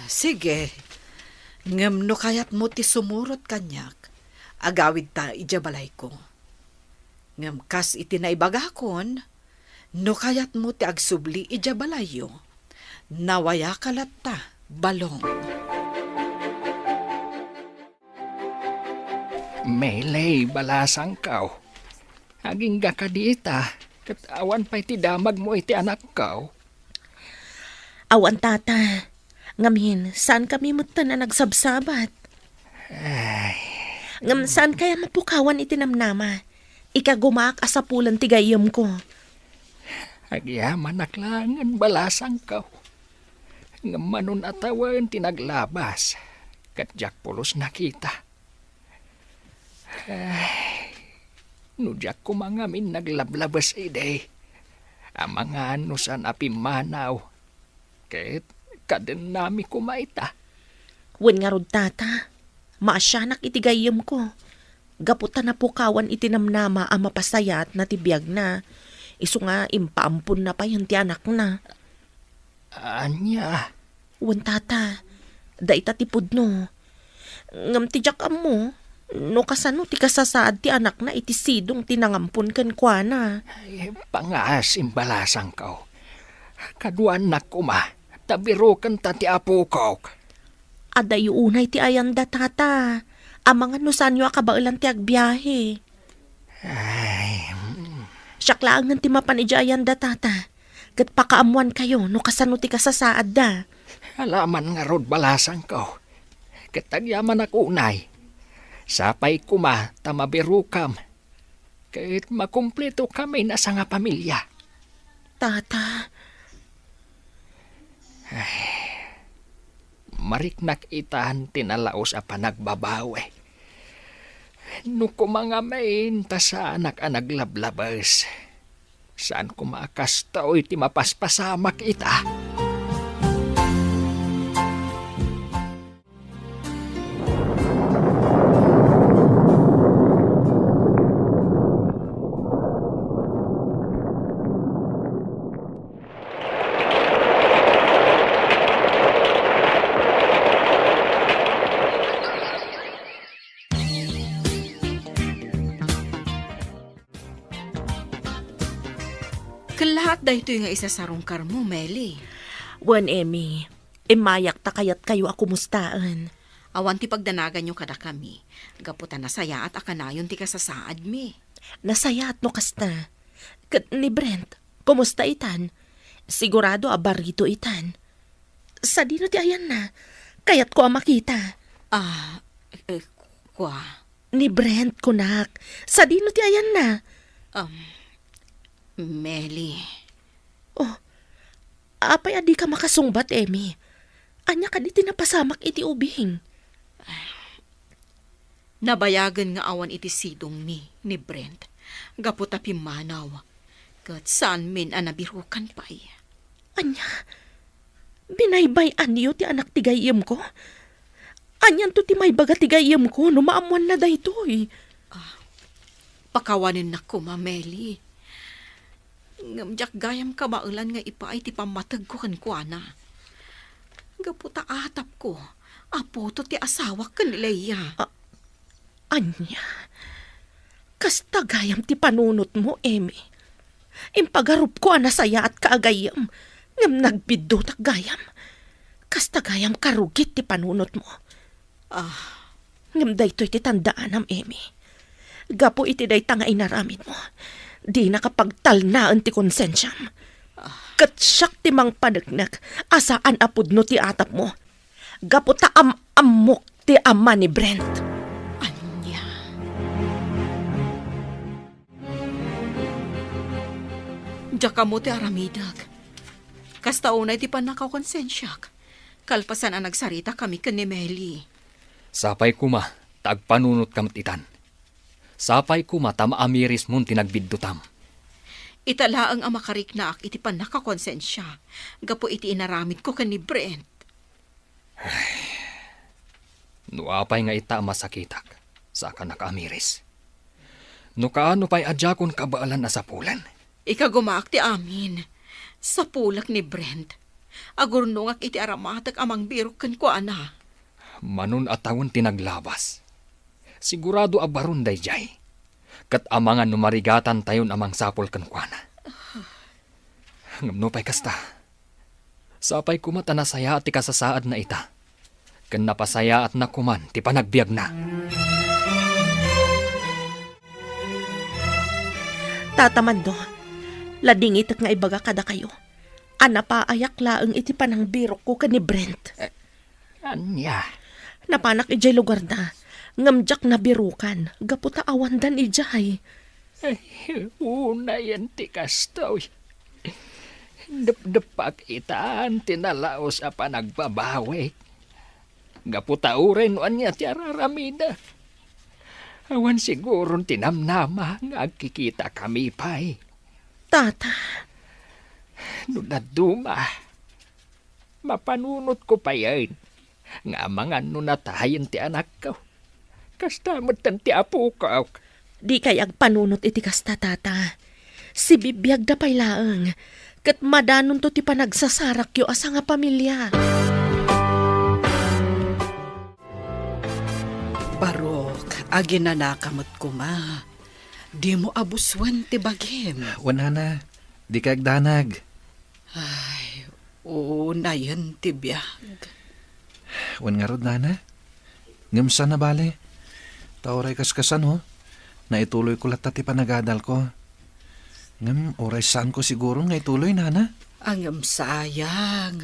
Sige. Ngam no kayat mo ti sumurot kanyak. Agawid ta ijabalay ko. Ngam kas iti naibagakon. No kayat mo ti agsubli ijabalayo. Nawaya kalatta balong. Melay, balasang kaw. Aging gakadita, kat awan pa'y ti damag mo iti anak kaw. Awan tata, ngamin, saan kami muta na nagsabsabat? Ngam, saan kaya mapukawan itinamnama? Ikagumak asapulan tigayom ko. Agyaman naklangan balasang kaw. Ngamanon atawan tinaglabas, kat jak pulos nakita. Nujak ko mga min naglablabas ide. Amangan no san apimanaw. Ket kaden nami kumaita. Wen nga rod tata, maasyanak itigayom ko. Gaputan na pukawan itinamnama ang mapasayat na tibiyag na. Isu nga impaampun na pa yung ti anak na. Anya, Wan tata, dayta ti pudno. Ngam ti jak mo, no kasano ti kasasaad ti anak na iti sidong tinangampun kan kuana. pangaas imbalasang ko. Kaduan na kuma, tabiro kan ta ti apo ko. Aday unay ti ayanda tata. Amangan no sanyo akabailan ti agbiyahe. Ay, Siyaklaan ng ti mapanidya ayanda tata. Kat pakaamuan kayo no kasano ti kasasaad da. alaman nga rod balasang ko. Katagyaman ako unay. Sapay kuma, tamabirukam. Kahit makumpleto kami na sa nga pamilya. Tata, Mariknak itahan tinalaos a panagbabawe. No kumangamain ta sa anak a naglablabas. Saan kumakastaw iti mapaspasamak ita? Kalahat dahito yung isa sa rungkar mo, Meli. wan Emmy, imayak ta kayat kayo ako mustaan. Awan ti pagdanagan nyo kada kami. Gaputan na saya at akanayon ti kasasaad mi. Nasaya at no kasta. Kat ni Brent, kumusta itan? Sigurado abarito itan. Sa dino ti ayan na, kayat ko makita. Kwa. Ni Brent, kunak, sa dino ti ayan na. Meli. Apay adi ka makasungbat, Emmy. Anya ka di tinapasamak iti ubing. Nabayagan nga awan iti sidong mi, ni Brent. Gaputa pimanaw. Kat saan min anabirukan pa'y. Anya, binaybay anyo ti anak ti gayem ko. Anyan to ti may baga ti gayem ko, no maamuan na daytoy. Pakawanin na ko, Meli. Ngamjak gayam ka maulan nga ipaay ti pamatag ko kan kuana. Gaputa atap ko, apo to ti asawa kan Leia. Anya, kasta gayam ti panunot mo, Emmy. Impagarup ko anasaya at kaagayam, ngam nagbiddo tak gayam. Kasta gayam karugit ti panunot mo. Ngam daytoy ti tandaan am, Emmy. Gapo iti day tanga inaramid mo. Di nakapagtalnaan ti konsensyam. Kat siyak ti mang panagnak, asaan apod no ti atap mo. Gapo ta amok ti ama ni Brent. Anya. Diyaka mo ti aramidag. Kasta unay ti panakaw konsensyak. Kalpasan ang nagsarita kami kan ni Meli. Sapay kuma, tagpanunot kamatitan. Sapay kuma, tamaamiris mon tinagbiddutam. Italaang ang makariknaak iti panakakonsensya. Gapo iti inaramid ko kan ni Brent. Nuapay nga ita masakitak, saka nakaamiris. No kaano pa'y adyakon kabaalan na sa pulan. Ikagumaak ti amin. Sa pulak ni Brent. Agurnungak iti aramatak amang birok kan ko ana. Manun atawon tinaglabas. Sigurado abaron day jay. Kat amangan numarigatan tayon amang sapol kan kuana. Ngamno pa'y kasta. Sapay kumata na saya at ti kasasaad na ita. Kan napasaya at nakuman ti panagbiag na. Tatamando, lading itak nga ibaga kada kayo. Anapaayak laeng iti panang birok ko kan ni Brent. Anya? Napanak ijay lugar na. Ngamjak na birukan. Gaputa awandan ijay. Una yan ti kastoy. Depdepak itaan tinalaos a panagbabawi. Gaputa uren niya ti araramida. Awan siguro tinamnama nga agkikita kami pa'y. Tata, Nunaduma. Mapanunot ko pa yan. Nga mga nunatayan ti anak ko. Kastamot tan ti apo ko. di kay agpanunot iti kasta tata. Si bibiyag da pay laeng. Kat madanon to ti panagsasarak yo asa nga pamilya. Barok, aginanakamot ko ma. Di mo abuswan ti bagim. Wana na, di ka agdanag. Ay, oo na yan ti biyag. Wan nga rod, nana. Ngamsa na bale. Tauray kaskasan ho. Naituloy ko lahat ti panagadal ko. Ngam, oray saan ko siguro nga ituloy, nana. Ang sayang.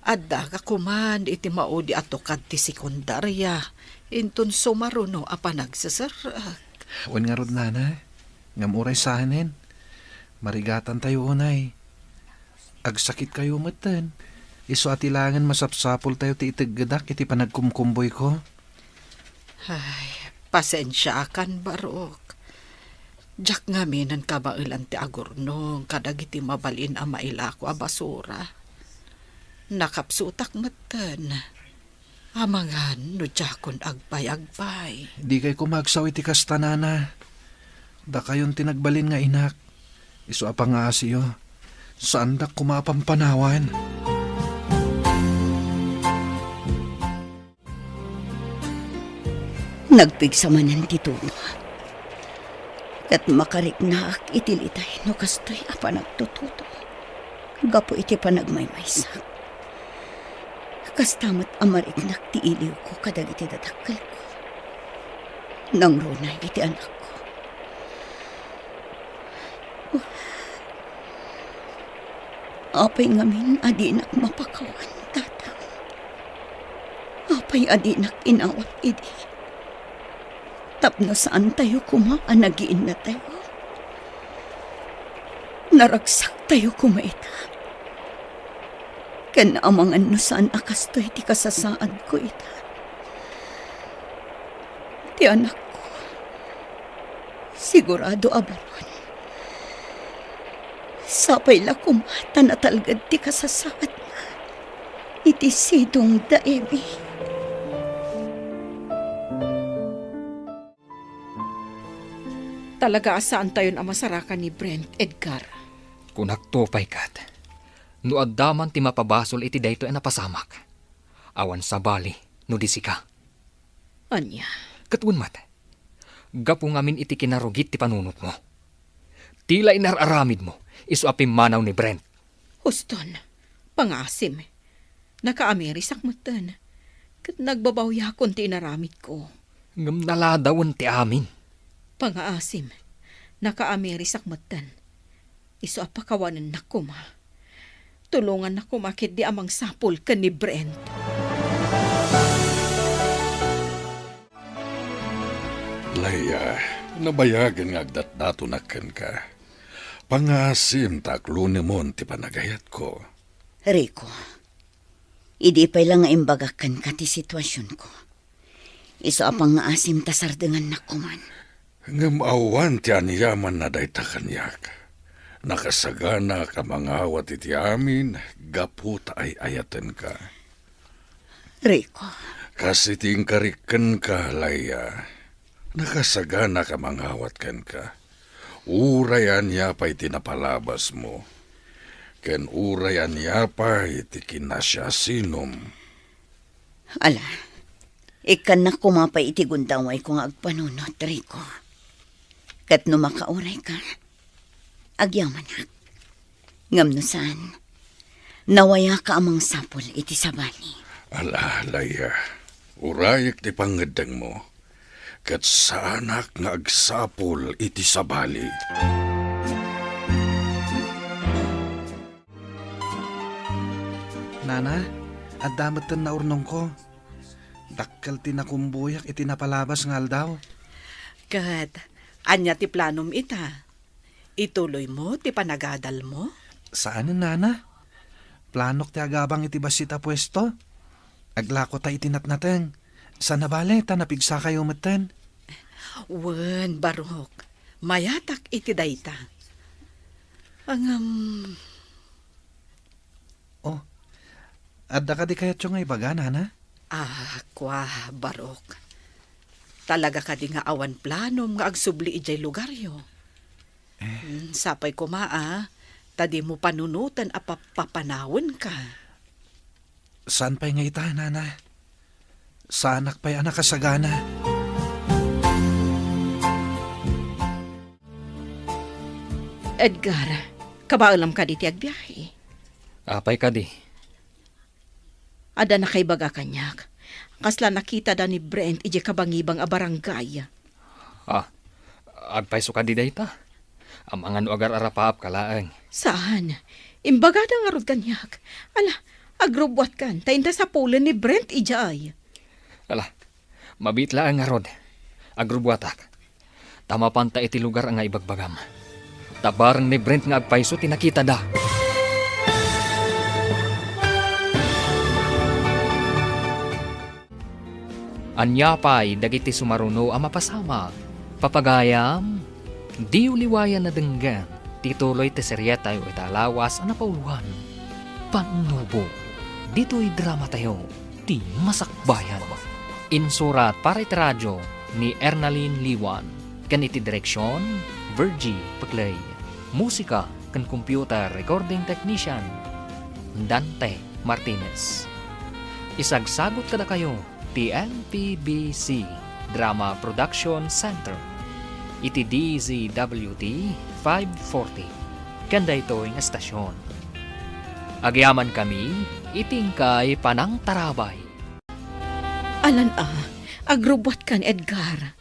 Adda ka kuman iti maudi ato ti sekundarya. Inton sumaruno a panagsasarak. Wan nga rod, nana. Ngam oray sahanin. Marigatan tayo unay. Agsakit kayo matan. Iso atilangan masapsapol tayo ti itaggadak iti panagkumkumboy ko. Ay, pasensya kan Barok. Jak nga minan kabailan ti agurnong kadag iti mabalin a mailako a basura. Nakapsutak matan. Amangan no jakon agpay-agpay. Di kay kumagsaw iti kastanana. Da kayon tinagbalin nga inak. Iso apang nga asiyo. Saan da kumapampanawan? Nagpigsamanan ti Tuno. Kat makarik na itilitay no kastoy apa nagtututo. Gapo iti panagmaymaysak. Kastamat amarik ti iliw ko kadag iti dadakkel ko. Nang runay iti anak ko. Apay ngamin adinak mapakawan tatang. Apay adinak inawat idi. Tapno saan tayo kumaan nagiin na tayo. Naragsak tayo kumaita. Kan amangan no saan akastoy ti kasasaad ko ita. Ti anak ko. Sigurado abaron. Sapay la kumata na talgad ti kasasaad na. Iti sidong daebi. Talaga asaan tayo na masarakan ni Brent, Edgar? Kunak topay kat. No addaman ti mapabasol iti dayto ay napasamak. Awan sa bali, no di sika. Anya? Katun mat. Gapu ngamin iti kinarugit ti panunot mo. Tila inararamid mo, iso apim manaw ni Brent. Huston, pangasim. Naka-amerisak matan. Kat nagbabawya kon ti inaramid ko. Ngam naladawan ti amin. Pangaasim, naka-amerisak matan. Iso apakawanan na kuma. Tulungan na kumakit di amang sapol ka ni Brent. Laya, nabayagan nga agdat-dato nakan ka. Pangasim taklo ni mon ti panagayat ko. Rico, idi pa'y lang nga imbagakan ka ti sitwasyon ko. Iso apang nga asim tasardengan na kuman. Ngamawan ti aniyaman na dayta kanyak. Nakasagana ka mga awat iti amin, gaputa ay ayaten ka. Rico, Kasi tingkarikan ka, Laya. Nakasagana ka mga awat ken ka. Urayan niya pa iti napalabas mo. Ken urayan niya pa iti kinasya sinom. ala, ikan na kumapay iti gundaway kung agpanunot, Rico. Kat no makauray ka, agyaman hak. Ngam no saan, nawaya ka amang sapol iti sabani. Ala, Laya. Urayak ti pangadang mo. Kat saanak nga agsapol iti sabali. Nana, at damatan na urnong ko. Dakkel tinakumbuyak iti napalabas nga aldaw. Kat, anya ti planom ita. Ituloy mo ti panagadal mo? Saan nana? Planok ti agabang iti basita pwesto. Aglako ta itinatnateng. Sa nabale ta napigsa kayo matan. Wen, Barok. Mayatak iti dayta. Oh, adda ka di kayat yung ibaga, nana? Kwa, Barok. Talaga ka di nga awan planom nga agsubli ijay lugaryo. Sapay ko maa, Tadi mo panunutan a papanawon ka. Saan pa'y nga ita, nana? Sa anak pa'y anak kasagana. Edgar, kabaalam ka di ti agbiyahe. Apay ka di. Ada na kay baga kanyak. Kasla nakita da ni Brent ije kabangibang a barangay. Agpay ka di dayta. Amangan agar arapaap kalaang. Saan? Imbagada nga rod kanyak. Ala, agrobwat kan. Tainda sa pulen ni Brent ijay. Ala, mabitla ang arod. Agrubuatak. Tama panta iti lugar ang nga ibagbagam. Tabarang ni Brent nga agpayso tinakita da. Anya pa'y dagiti sumaruno ang mapasama. Papagayam, di uliwayan na denggan. Tituloy te serya tayo italawas ang napauluhan. Panubo, dito'y drama tayo. Di masakbayan. Insurat para iti radyo ni Ernaline Liwan. Ganiti direksyon, Virgie Paglay. Musika kan computer recording technician, Dante Martinez. Isagsagot kada kayo, TNPBC Drama Production Center. Iti DZWT 540. Kanda ito yung estasyon. Agyaman kami, itingkay panang tarabay. Alan agrobwat kan Edgar.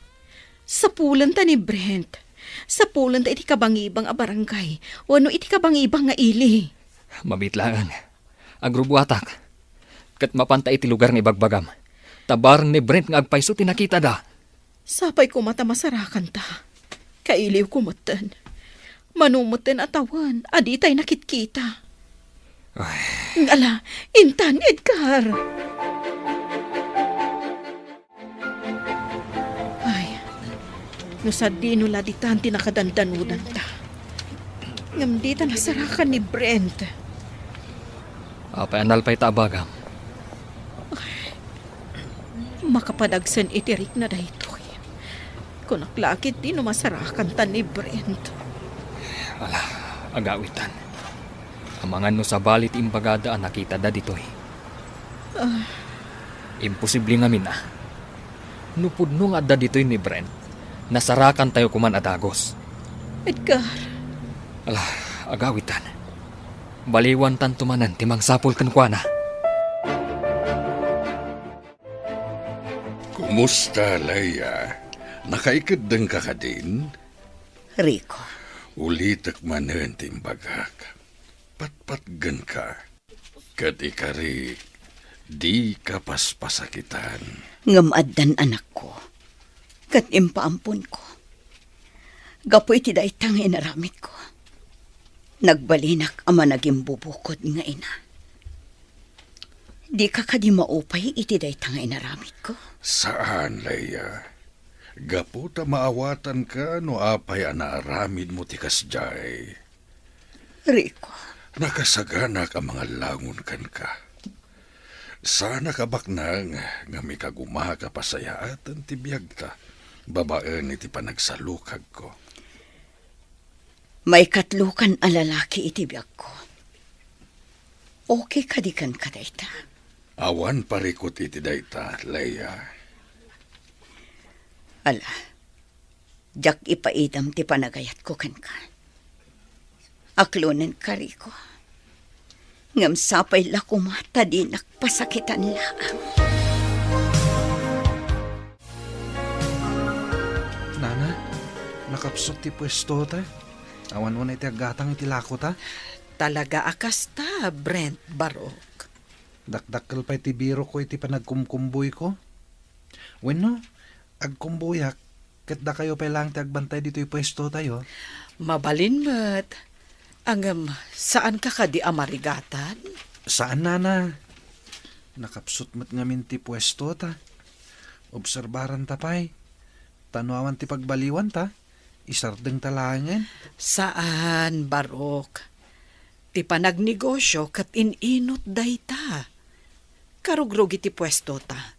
Sa pulan ta ni Brent. Sa pulan ta iti kabangibang a barangay. Wano iti kabangibang nga ili. Mabitlaan. Agrubuatak. Kat mapanta iti lugar ng ibagbagam. Tabarang ni Brent nga agpayso tinakita da. Sapay ko mata masarakan ta. Kailiw ko matan. Manumutin atawan. Adi tay nakitkita. Ngala, intan Edgar. Ay, nasadino laditan tinakadandanudan ta. Ngam di ta nasarakan ni Brent. Apay anal pa'y tabagam. Makapadagsan itirik na daytoy. Kung naklakit di no masarakan ta ni Brent. Ala, agawitan. Amangan no sa balit imbagada ang nakita da ditoy. Imposible nga mina. Nupudno nga da ditoy ni Brent. Nasarakan tayo kuman adagos. Edgar. Ala, agawitan. Baliwan tantumanan timang sapol kankwana. Kumusta, Leia? Nakaikad din ka ka din? Rico, Ulitak manen timbagak. Patpatgan ka. Kat ikari, di ka paspasakitan. Ngamaddan anak ko. Kat impaampun ko. Gapoy ti daitang inaramit ko. Nagbalinak ama naging bubukod nga ina. Di ka kadi maupay iti daitang inaramit ko. Saan, Leia? Gaputa maawatan ka no apay anaaramid mo ti kasjay. Rico, Nakasagana ka mga langon kan ka. Sana kabaknang nga may kaguma ka pasayaatan ti biyag ta. Babaan iti panagsalukag ko. may katlukan a lalaki iti biyag ko. Okay kadikan ka dayta. Awan parikot iti dayta, Leia. Ala, jak ipaidam ti panagayat ko kan ka. Aklonen ka, Rico. Ngam sapay lakumata di nakpasakitan laang. Nana, nakapsot ti pwesto ta. Awan mo na iti agatang iti lako ta. Talaga akas ta, Brent Barok. Dakdakkel pa iti biro ko iti panagkumkumboy ko. Wenno, agkumbuyak. Ket da kayo pa lang ti agbantay dito pwesto tayo. Mabalin met. Saan ka di amarigatan? Saan, Nana? Nakapsot met ngamin ti pwesto ta. Obserbaran ta pa'y. Tanuawan ti pagbaliwan ta. Isardeng talangan. Saan, Barok? Ti panagnegosyo kat ininot dayta. Karugrog iti pwesto ta.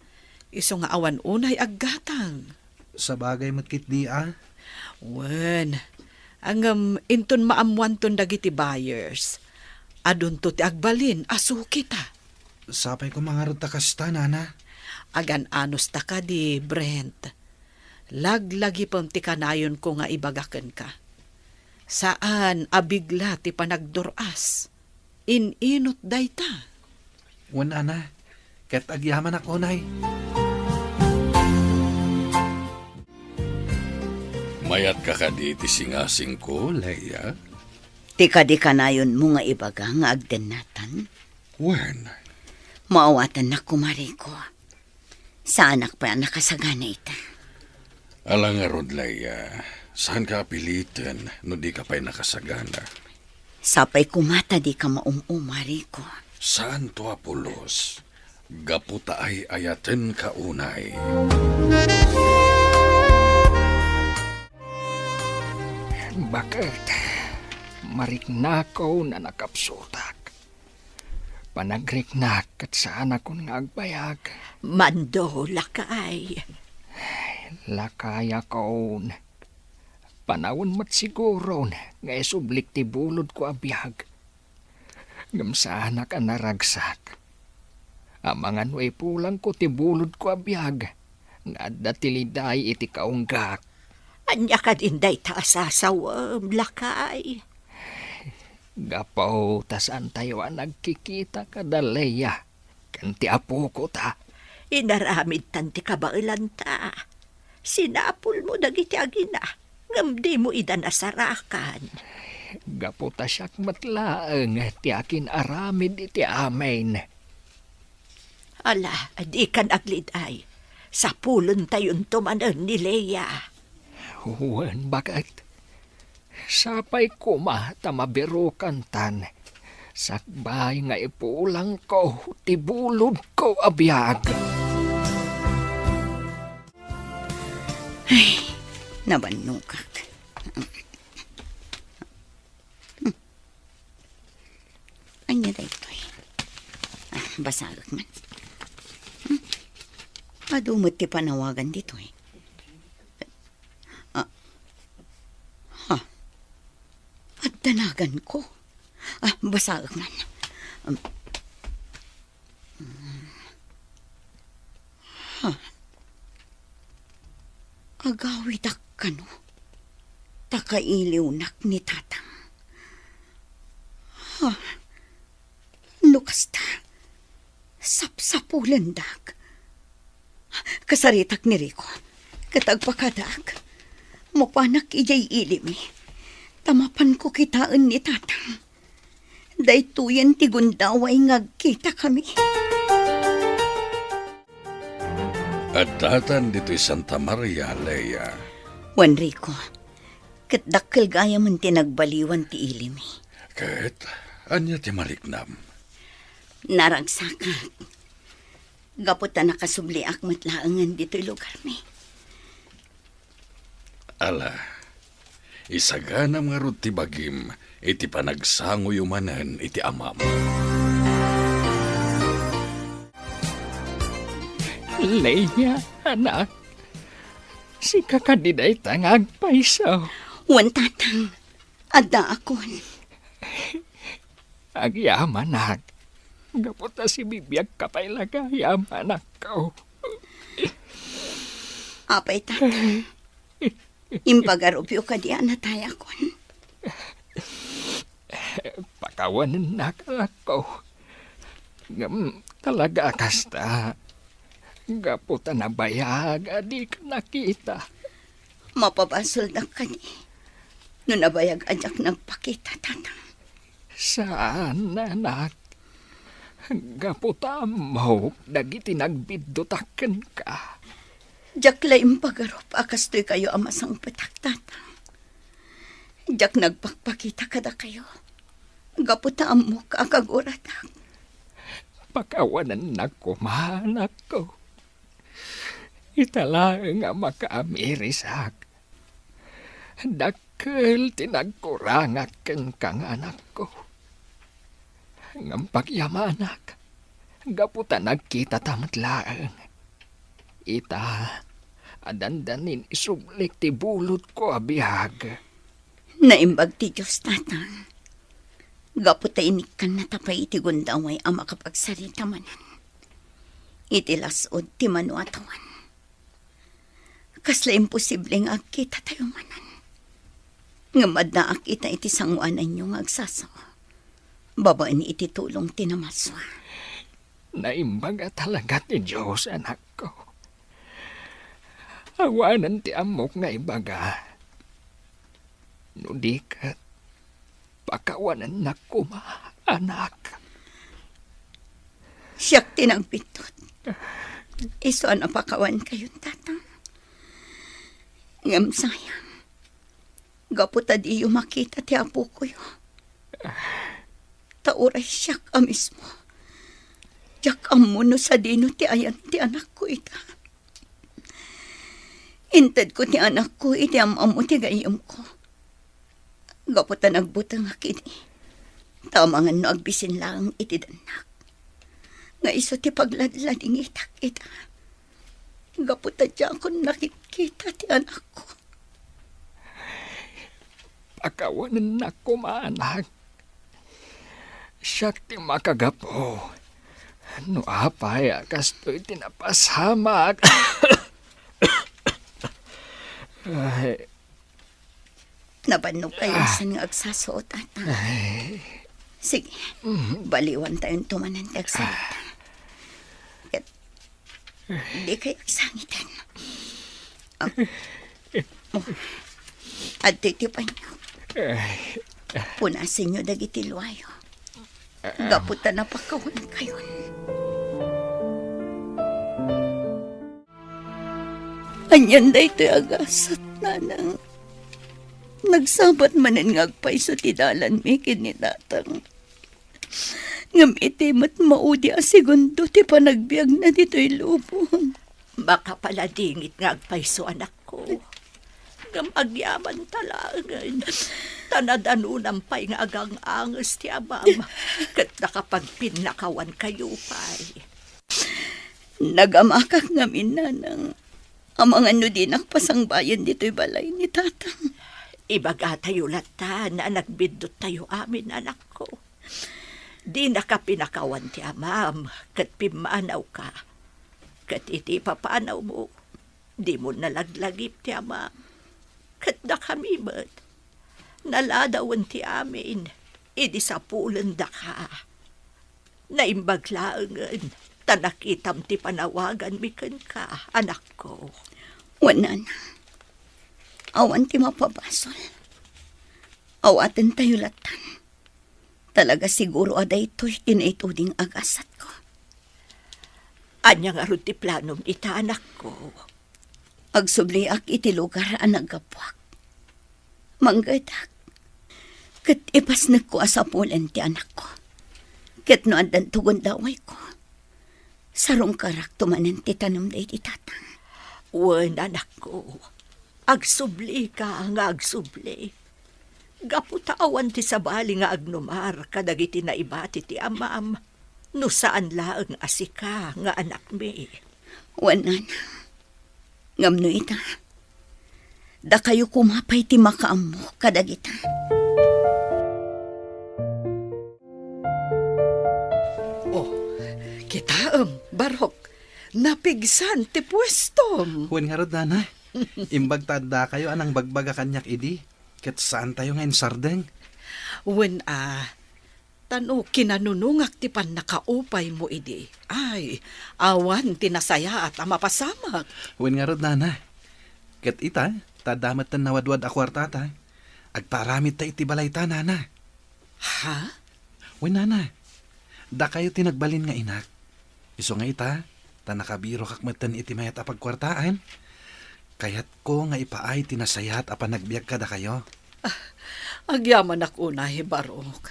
Iso nga awan unay aggatang. Sa bagay matkit di ah. Wen, Ang inton maamuan ton dagiti buyers. Adun to ti agbalin, asuki ta. Sapay ko mga ruta kasta, nana. Agan anos ta ka di, Brent. Laglagi pang ti kanayon ko nga ibagaken ka. Saan abigla ti panagduras? Ininot day ta. Wan, ana. Ket agyaman ako, nay. Mayat ka kaditi singasing ko, Leia. Tika di kanayon mo nga ibaga nga agdenatan. Wen, Maawatan na kumari ko. Sa anak pa nakasagana ita. alang nga rod, Leia. Saan ka apilitin no di ka pa'y nakasagana? Sapay kumata di ka maumumari ko. Saan to apulos? Gaputa ay ayaten ka unay. Bakit? Mariknakaw na nakapsutak. Panagreknak at saan akong agbayag. Mando, lakay. Lakaya kaon. Panawon mat siguro nga isublik ti bulod ko abiyag. Gamsana ka naragsak. Amangan way pulang ko ti bulod ko abiyag. Nga datiliday iti kaunggak. Anya ka din day ta sasawam, lakay. Gapaw tasan tayo nagkikita kadaleya. Kanti apo ko ta. Inaramid tanti kabailan ta. Sinapul mo dagiti agina. Ngam di mo ida nasarakan. Gaputa siyak matlaang ti akin aramid iti amen. Ala, di kan agliday. Sa pulon tayon tumanan ni Leia. Huwan, bakit? Sapay kuma tamabirukan tan. Sakbay nga ipulang ko, tibulod ko abiyag. Ay, nabanukak. Anya da ito eh. Basagak man. Adumot ti panawagan dito eh. At danagan ko. Basagak man. Agawidak ka no. Takailiwnak ni tatang. Lukas ta. Sapsapulandak. Kasaritak ni Rico. Katagpakadak. Mapanak ijay ilimi. Tamapan ko kitaan ni tatang. Daytoyan ti gundaway ngagkita kami. At datan dito'y Santa Maria, Leia. Juan Rico, katdakkel gaya man tinagbaliwan ti ilimi. Ket, anya ti maliknam. Naragsakat. Gaputa nakasubliak matlaangan dito'y lugar mi. Ala, isaganam nga rod ti bagim, iti panagsango yumanan iti amam. Leia, anak. Si kakadiday tangag paisaw. Juan tatang, adda akon. Agyaman, anak. Gaputa si bibiyag kapay lagayam, anak ko. Apay tatang. Impagarupyo ka diyan na tayo akon. Pakawanan na ka ko. Talaga kasta. Gaputa na bayag, adi ka nakita. Mapabasol na ka ni. No nabayag ajak nagpakita, tatang. Saan, anak? Gaputa mo, dagiti nagbidutaken ka. Jak laing pagarup, akastoy kayo amasang petak, tatang. Jak nagpakpakita kada kayo. Gaputa mo kakaguratak. Pakawanan na ko, mahanak ko. Itala nga makaamirisak. Dakkel tinagkurangak kang anak ko. Ngam pagyamanak, gaputa nagkita tamatlaang. Ita, adandanin isublik ti bulot ko abihag. Naimbag ti Diyos, tatang. Gaputa inikan na tapay iti gundaway ang makapagsalita manan. Iti lasod ti manuatawan. Kasla imposible nga agkita tayo manan. Ngamad na akita iti sanguanan nyo nga agsasawa. Babaan iti tulong tinamaswa. Naimbaga talaga ti Diyos, anak ko. Awanan ti amok nga ibaga. No di kat, pakawanan na kuma, anak. Siyak tinagpitot. Iso na pakawan kayo, tatang. Ngam sayang. Gaputa di yung makita ti apo ko yun. Tauray siyak mismo. Jak amuno sa dino ti ayan ti anak ko ita. Inted ko ti anak ko iti amamu ti gayam ko. Gaputa nagbutang akidi. Tamangan no agbisin lang iti danak. Nga iso ti pagladlading itak ita. Gaputa diyan ko nakikita ti anak ko. Pakawanan na kuma, anak. Siyak ti makagapo. No apay, kasto'y tinapasamak. Ay, Nabannog kayo sa nga agsasuot, tatang. Sige, baliwan tayong tumanan ti agsalita. Kat, di kayo agsangitan. At titipan nyo. Punasin nyo dagiti luwayo. Gaputa na pakawan kayo. Anyan da ito'y agasat, nanang. Nagsabat manan ngagpay so tidalan mi kini datang. Ngam itimat maudi a segundo ti panagbiag na dito'y lubong. Baka pala dingit nga agpayso anak ko. Ngam agyaman talangan. Tanadanunan pa'y nga agang angas ti amam. Kat nakapagpinakawan kayo pa'y. Nagamakak ngamin nanang. Amang ano din nakpasangbayan dito'y balay ni tatang. Ibaga tayo lata na nagbidot tayo amin anak ko. Di nakapinakawan ti amam. Kat pimanaw ka. Kat iti papanaw mo. Di mo nalaglagip ti amam. Kat nakamimot. Naladawan ti amin. Idi sa pulan da ka. Naimbaglaangan. Tanakitam ti panawagan mikan ka, anak ko. Wanan. Awan ti mapabasol. Awatan tayo latan. Talaga siguro aday ito'y tinaituding agasat ko. Anya nga ron ti planom ita, anak ko. Agsubliak iti lugar ang nagapwak. Manggadak. Kat ipas nagkuasapulan ti anak ko. Kat no andan tugon daway ko. Sarong karak tumanan ti tanong day ti tatang. Wen, anak ko. Agsubli ka nga agsubli. Gaputaawan ti sabali nga agnumar kadagiti na ibati ti amam. No saan laang asika nga anak mi. Wanan. Ngamno ita. Da kayo kumapay ti makaammo kadagita. Kitaam, Barok. Napigsan ti pwestom. Huwin nga rod, nanay. Imbag tanda kayo anang bagbaga kanyak idi. Kat saan tayo ngayon sardeng? Wen tano kinanunungak ti pan nakaupay mo idi. Ay, awan tinasaya at amapasamak. Huwin nga rod, nanay. Kat ita, tadamat na nawadwad akwartata. Agparamit ta iti balay ta, nana. Ha? Huwin, nana. Da kayo tinagbalin nga inak. Iso nga ita, ta nakabiro kakmatan iti mayat apagkwartaan. Kayat ko nga ipaay tinasayat apan nagbiag kada kayo. Agyaman ako na, Barok.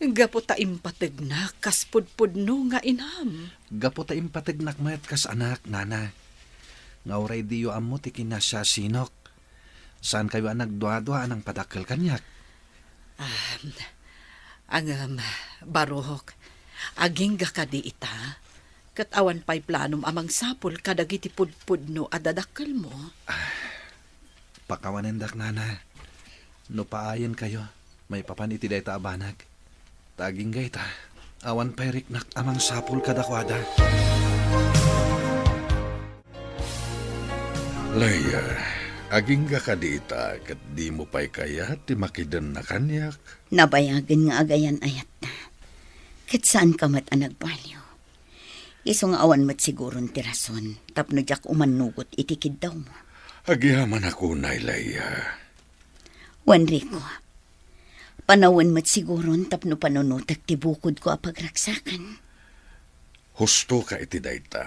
Gapo ta impateg na, kaspudpudno nga inam. Gapo ta impateg nakmayat kas anak, nana. Nga uray diyo amo ti kinasya sinok. Saan kayo nagdwa-dwa anang padakkel kanyak? Barok, aging gakadi ita. Kat awan pa'y planom amang sapol kadagiti pudpudno adadakkel mo. Pakawanen dak, nana. No paayan kayo, may papan iti day ta abanag. Taging gay ta, awan pay riknak amang sapul kadakwada. Leia, aging ka dita kat di mo pa'y kaya ti makidan na kanyak. Nabayagan nga agayan ayat na. Kat saan ka mat anagbalyo? Iso nga awan mat siguron ti rason, tapno jak umanugot itikid daw mo. Agihaman ako na, Leia. Juan Rico, panawin mat siguron tapno panunutak ti bukod ko apagraksakan. Husto ka iti dayta.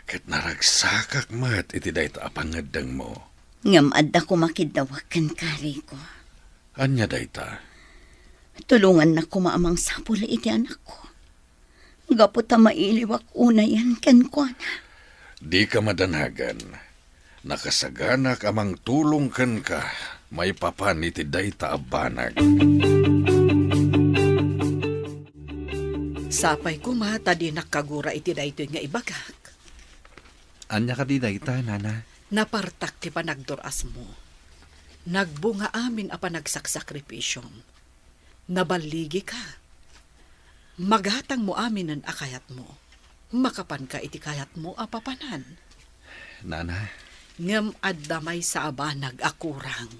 Kat naragsakak mat iti dayta apangadang mo. Ngam adda ko makidawakan ka, Rico. Anya dayta? Tulungan na ko maamang sapul iti anak ko. Gapo ta mailiwak una yan ken ko na. Di ka madanagan. Nakasagana ka mang tulong kan ka. May papan iti dayta abanag. Sapay ko mata di nakagura iti daytoy nga ibagak. Anya ka di day ta, nana? Napartak ti panagdoras mo. Nagbunga amin a panagsakripisyong. Nabaligi ka. Maghatang mo amin ang akayat mo. Makapan ka iti kayat mo a papanan. Nana? Ngem addamay sa abanag akurang.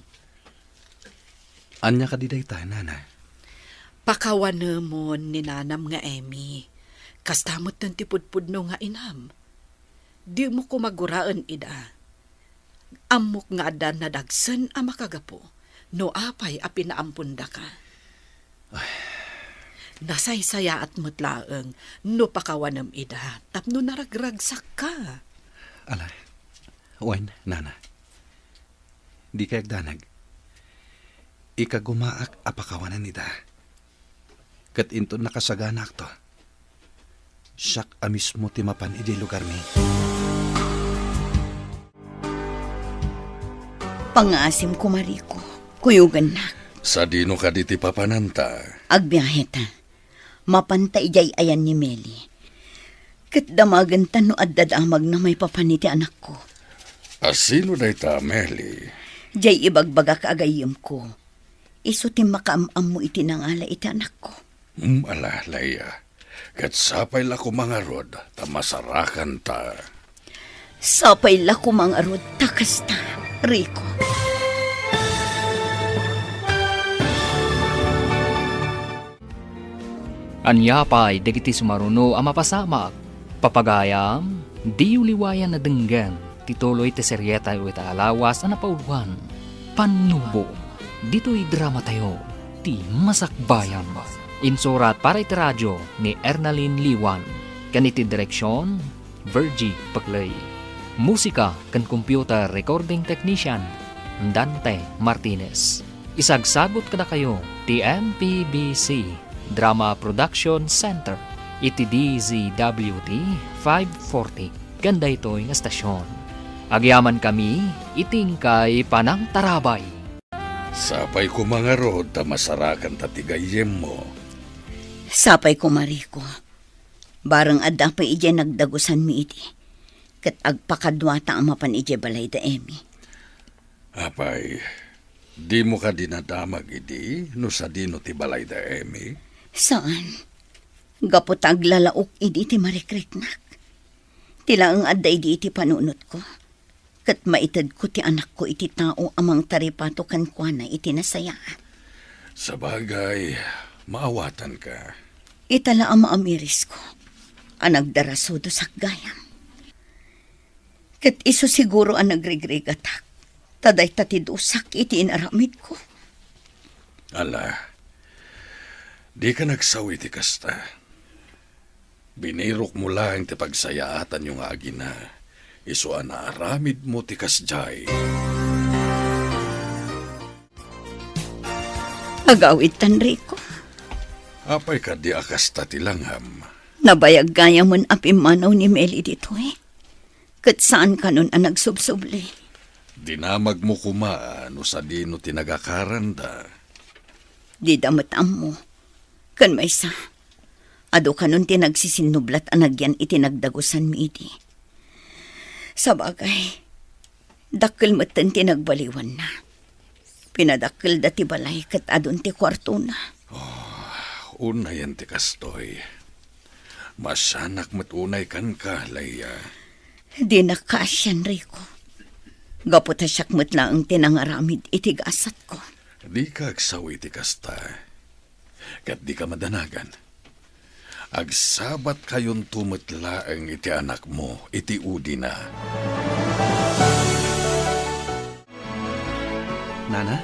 Anya ka di day ta, nana? Pakawanemon ni nanam nga Emi. Kastamot ng tipudpudno nga inam. Di mo ko maguraan ida. Amok nga adan na dagsen a makagapo. No apay a pinaampunda ka. Nasaysaya at mutlaeng no pakawanam ida. Tapno naragragsak ka. Ala, Juan, nana. Di kayak danag. Ikagumaak apakawanan ida. Kat into nakasaganak to. Siyak amis mo timapan iti lugar mi. Pangasim ko, Mariko. Kuyugan na. Sa dino ka diti papananta. Agbiyahe ta. Mapantay jay ayan ni Meli. Kat damagan ta no addadamag na may papaniti anak ko. Asino dayta, Meli? Jay ibagbaga kaagayim ko. Iso ti makaamam mo iti nangala iti anak ko. Ala, Leia. Kat sapay la ko mga rod, tamasarakan ta. Sapay la ko mga arod, takas ta, Rico. Anyapay, dagiti sumaruno ang mapasamak. Papagayam, di uliwayan na denggan. Tituloy ti seryeta o alawas ang napauluan. Panubo, dito'y drama tayo. Ti Masakbayan. Insurat para iti radyo ni Ernalyn Liwan. Kaniti direksyon, Virgie Paglay. Musika kan computer recording technician, Dante Martinez. Isagsagot kada kayo, ti MPBC Drama Production Center, iti DZWT 540. Ganda ito'y nga stasyon. Agyaman kami, itingkay panang tarabay. Sapay ko mga rod, tamasarakan tatigayem mo. Sapay ko, Mariko. Barang adda pa ije nagdagusan mi iti. Kat agpakadwata ang mapan ije balay da Emi. Apay, di mo ka dinadamag idi, no sa dino ti balay da Emi? Saan? Gapot aglalaok idi ti marikriknak. Tila ang adda idi iti panunot ko. Kat maitad ko ti anak ko iti tao amang taripato kan kwa na iti nasaya. Sa bagay, maawatan ka. Itala ang maamiris ko. Anagdaraso do sakgayam. Kat iso siguro ang nagrigrigatak. Taday tatidusak iti inaramid ko. Ala, di ka nagsawi ti kasta. Binirok mo lang ti pagsayaatan yung agina. Iso na aramid mo ti kasjay. Agawid tan, Rico. Apay ka di akasta ti langham. Nabayag gaya mon apimanaw ni Meli dito eh. Kat saan ka nun ang nagsubsubli? Dinamag mo kumaan no sa dino tinagakaranda. Di damatam mo. Kan may sa. Ado ka nun tinagsisinublat anagyan itinagdagusan mi iti. Sa bagay, dakil matan tinagbaliwan na. Pinadakil dati balay kat adun ti kwarto na. Unay yan ti kastoy. Masanak mo't unay kan ka, Laya. Di nakasyan, Rico. Gaputa siyak mo't lang ang tinangaramid itigasat ko. Di ka agsawi ti kasta. Kat di ka madanagan. Agsabat kayon tumatlaang iti anak mo, iti udi na. Nana,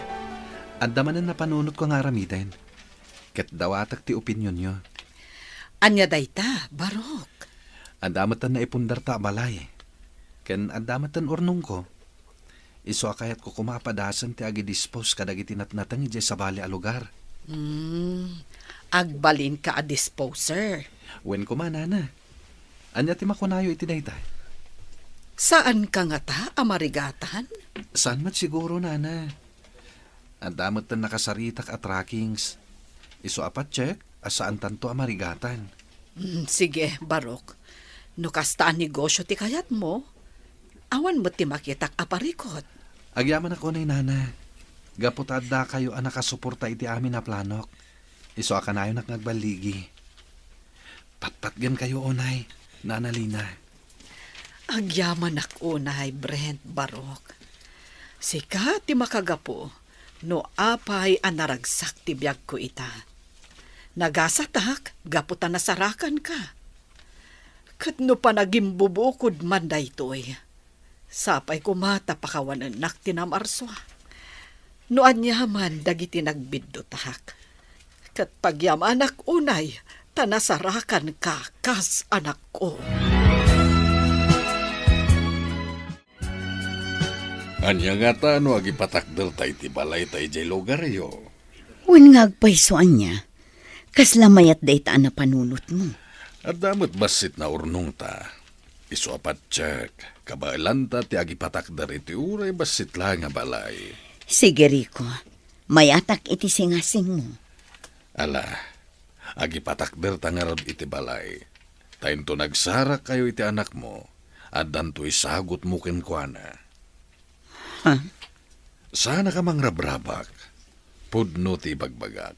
adamanan na panunot ko nga aramiden. Ket dawatak ti opinyon nyo. Anya dayta, Barok. Adamatan na ipundar ta balay. Ken adamatan urnong ko. Iso akayat ko kumapadasan ti agi-dispose kadagiti natnatang ije sa bali a lugar. Agbalin ka a disposer. Wen ko man, Nana. Anya ti makunayo iti dayta. Saan ka nga ta, amarigatan? Saan mat siguro, Nana? Adamatan nakasaritak at trackings. Iso apat check, asaan tanto amarigatan. Sige, Barok. No kastaan negosyo ti kayat mo, awan mo ti makitak aparikot. Agyaman ako na Nana. Gaputadda kayo ang nakasuporta iti amin na planok. Iso akanayo naknagbaligi. Patpatgan kayo, onay, Nana Lina. Agyaman unay, Brent, Barok. Sika ti makagapo, no apay ang naragsak ti biyag ko ita. Nagasatak, gaputan nasarakan ka. Kat no pa nagimbubukod man daytoy. Sapay kumata pakawanan nak tinamarswa. No anyaman dagiti nagbiddotak. Kat pagyamanak unay, tanasarakan ka kas anak ko. Anya nga ta, no agipatakdal tayo ti balay tayo jay lugar yo. Wen ngagpaysoan niya. Kaslamayat dayta na panunot mo. At damot basit na urnong ta. Iso apat check. Kabailan ta ti agipatakdar iti uray basit lang nga balay. Sige, Rico. Mayatak iti singasing mo. Ala, agipatakder tangarab iti balay. Tayo to nagsarak kayo iti anak mo. At danto'y sagot mo kenkwana. Ha? Sana ka mang rabrabak. Pudno ti bagbagak.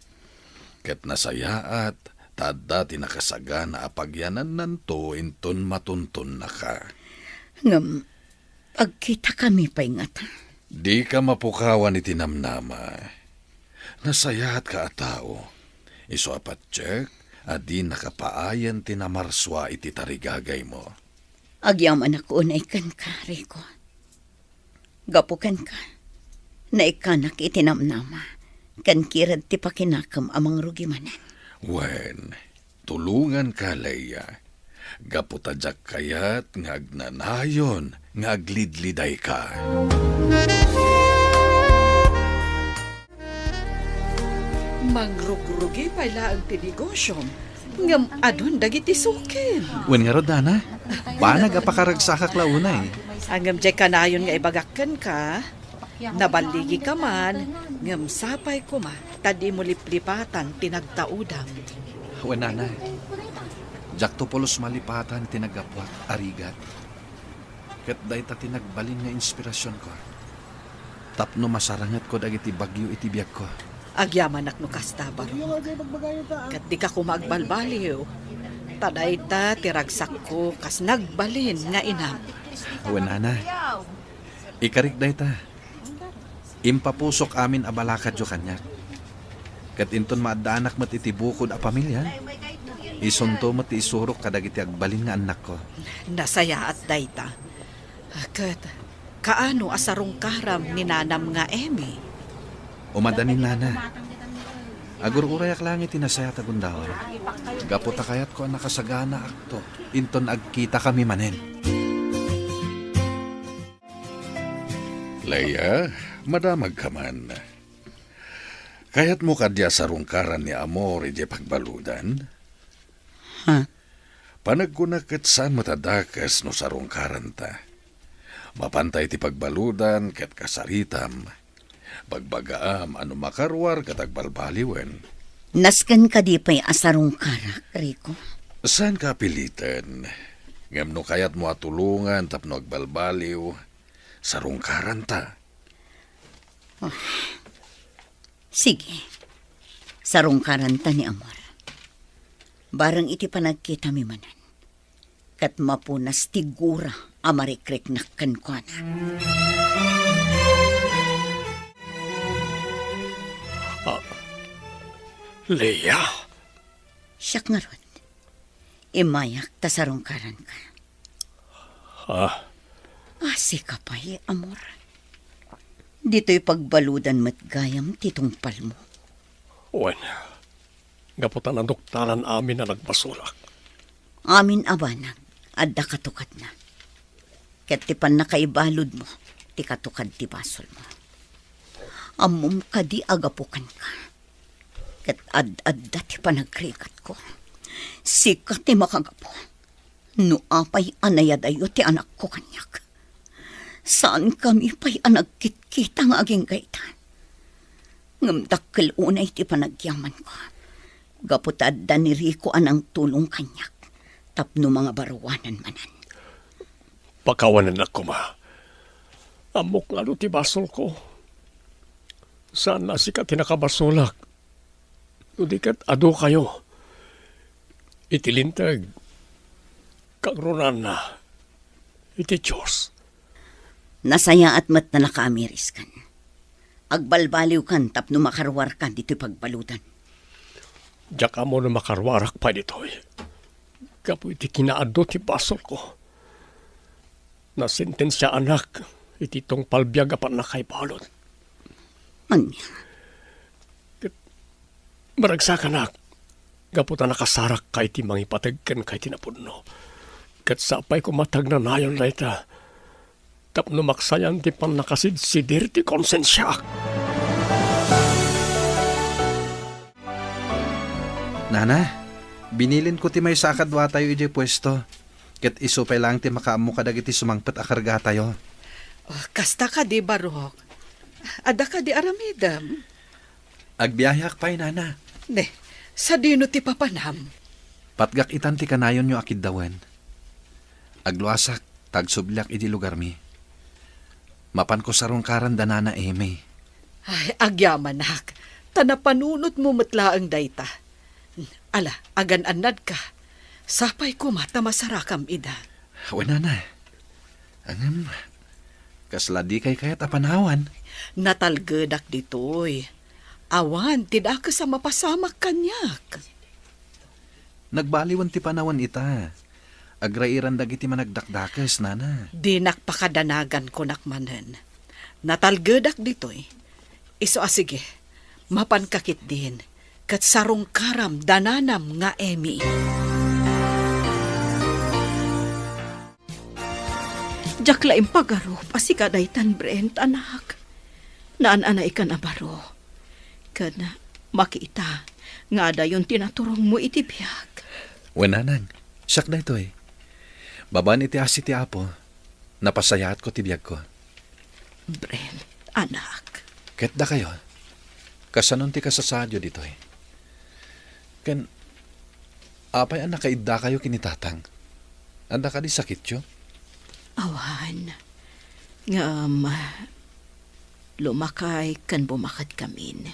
Ket nasayaat, tada ti nakasaga na apagyanan nanto inton matuntun na ka. Ngam, agkita kami pa'y ngata. Di ka mapukawan iti namnama. Nasayaat ka a tao. Iso apat check, adi nakapaayan ti namarswa iti tarigagay mo. Agyaman ako na ikan ka, Rico. Gapukan ka. Na ikanak itinamnama. Kan kirad ti pakinakam amang rugimanan. Wen, tulungan ka, Leia. Gaputadyak kayat nga agnanayon, nga aglidliday ka. Mangrugrugi pala ang tinegosyo. Ngam adun dagiti sukin. Wen nga rod, Nana. Banag apakaragsakak launay. Angam jay kanayon nga ibagakkan ka. Nabaligi ka man, ngam sapay ko ma, tadi mo liplipatan tinagtaudang. Wen, Nana. Jak to polos malipatan tinagapwat, arigat. Ket dayta tinagbalin nga inspirasyon ko. Tapno masarangat ko dagiti bagyo iti biag ko. Agyaman no kasta, Barok. Kat di ka kumagbalbaliw. Tadayta tiragsak ko kas nagbalin nga inam. Wen, Nana. Ikarik dayta. Impapusok amin abalakad jo kanyak. Kat inton maadanak mat iti bukod a pamilya. Isunto mat isurok kadagiti agbalin nga anak ko. Nasaya at dayta. Kat kaano asarong karam ni nanam nga Emi? Umadanin, Nana. Agur-urayak lang iti nasaya tagundawar. Gaputa kayat ko ang nakasagana akto. Inton agkita kami manen. Leia, madamag ka man. Kaya't mo kadya sa rungkaran ni Amor ije pagbaludan? Ha? Panagkunakit saan matadakas no sa rungkaran ta. Mapantay ti pagbaludan ket kasaritam. Pagbagaam ano makarwar katagbalbaliwen. Naskan ka di pa'y asarong karak, Rico. Saan ka pilitan? Ngam no kayat mo atulungan tapno agbalbaliw sa rungkaran ta. Sige, sarong karanta ni Amor. Barang iti panagkita mi manan. Kat mapunas tigura amarikrik nakkan ko na. Leia, Siyak nga ron. Imayak ta sarong karan ka. Asi ka pa Amor. Dito'y pagbaludan mat gayam titong palmo. wen, gaputan ang doktaran amin na nagbasulak. Amin abanag, adda katukat na. Ket ti pan nakaibalod mo, ti katukad ti basol mo. Amom ka di agapukan ka. Ket ad-adda ti panagkrikat ko. Sikat ti makagapo. No apay anayadayo ti anak ko kanyak. Saan kami pa'y anagkit-kita nga aging gaitan? Ngamdakkel unay ti panagyaman ko. Gaputad da ni Rico anang tulong kanyak. Tapno mga barawanan manan. Pakawanan ako, ma. Amok nga ti basol ko. Saan na sikat tinakabasolak? Udikat ado kayo. Itilintag. Kagronan na. Iti Diyos. Nasaya at mat na nakaamiris kan. Agbalbaliw kan tapno makarwar kan dito'y pagbalutan. Diyak mo na makarwarak pa dito'y. Kapo iti kinaado ti basol ko. Nasentensya anak, iti tong palbiyaga pa na kay balon. Anya, Maragsak anak, gaputa nakasarak kay ti mangipatagkan kay tinapudno. Kat sapay ko matag na nayon na ita. Tapno maksayan ti pan nakasidsidir ti konsensya. Nana, binilin ko ti may sakadwa tayo iti pwesto. Ket isupay lang ti makaamo kadag iti sumangpet akarga tayo. Kasta ka di barok. Ada ka di aramidam. Agbiyayak pa'y nana. Ne, sa dino ti papanam. Patgak itan ti kanayon nyo akid dawen. Agluasak, tagsublyak iti lugar mi. Mapan ko sarong karan danana eme. Ay, agyaman nak. Tanapanunot mo matlaang dayta. Ala, agan-anad ka. Sapay ko mata masarakam ida. Nana. Angam, kasladi kay kayat apanawan. Natalgedak ditoy. Awan, tidak ka sa mapasamak kanyak. Nagbaliwan ti panawan ita. Agrairan dagiti managdakdakas, nana. Di nakpakadanagan ko nakmanen. Natalgedak ditoy. Iso sige, mapankakit din. Kat sarong karam dananam nga emi. Jakla impagaro, pasikadaytan Brent, anak. Naan-anay ka na baro. Kana makita, nga da yung tinaturong mo iti biyag. Wenanang, siyak na ito eh. Baban iti asi ti apo, napasayat ko ti biyag ko. Brent, anak. Ket da kayo, kasanon ti kasasadyo dito eh. Ken, apay anak kaidda kayo kinitatang. Anda ka di sakit yo? Awan, nga lumakay kan bumakat kamin.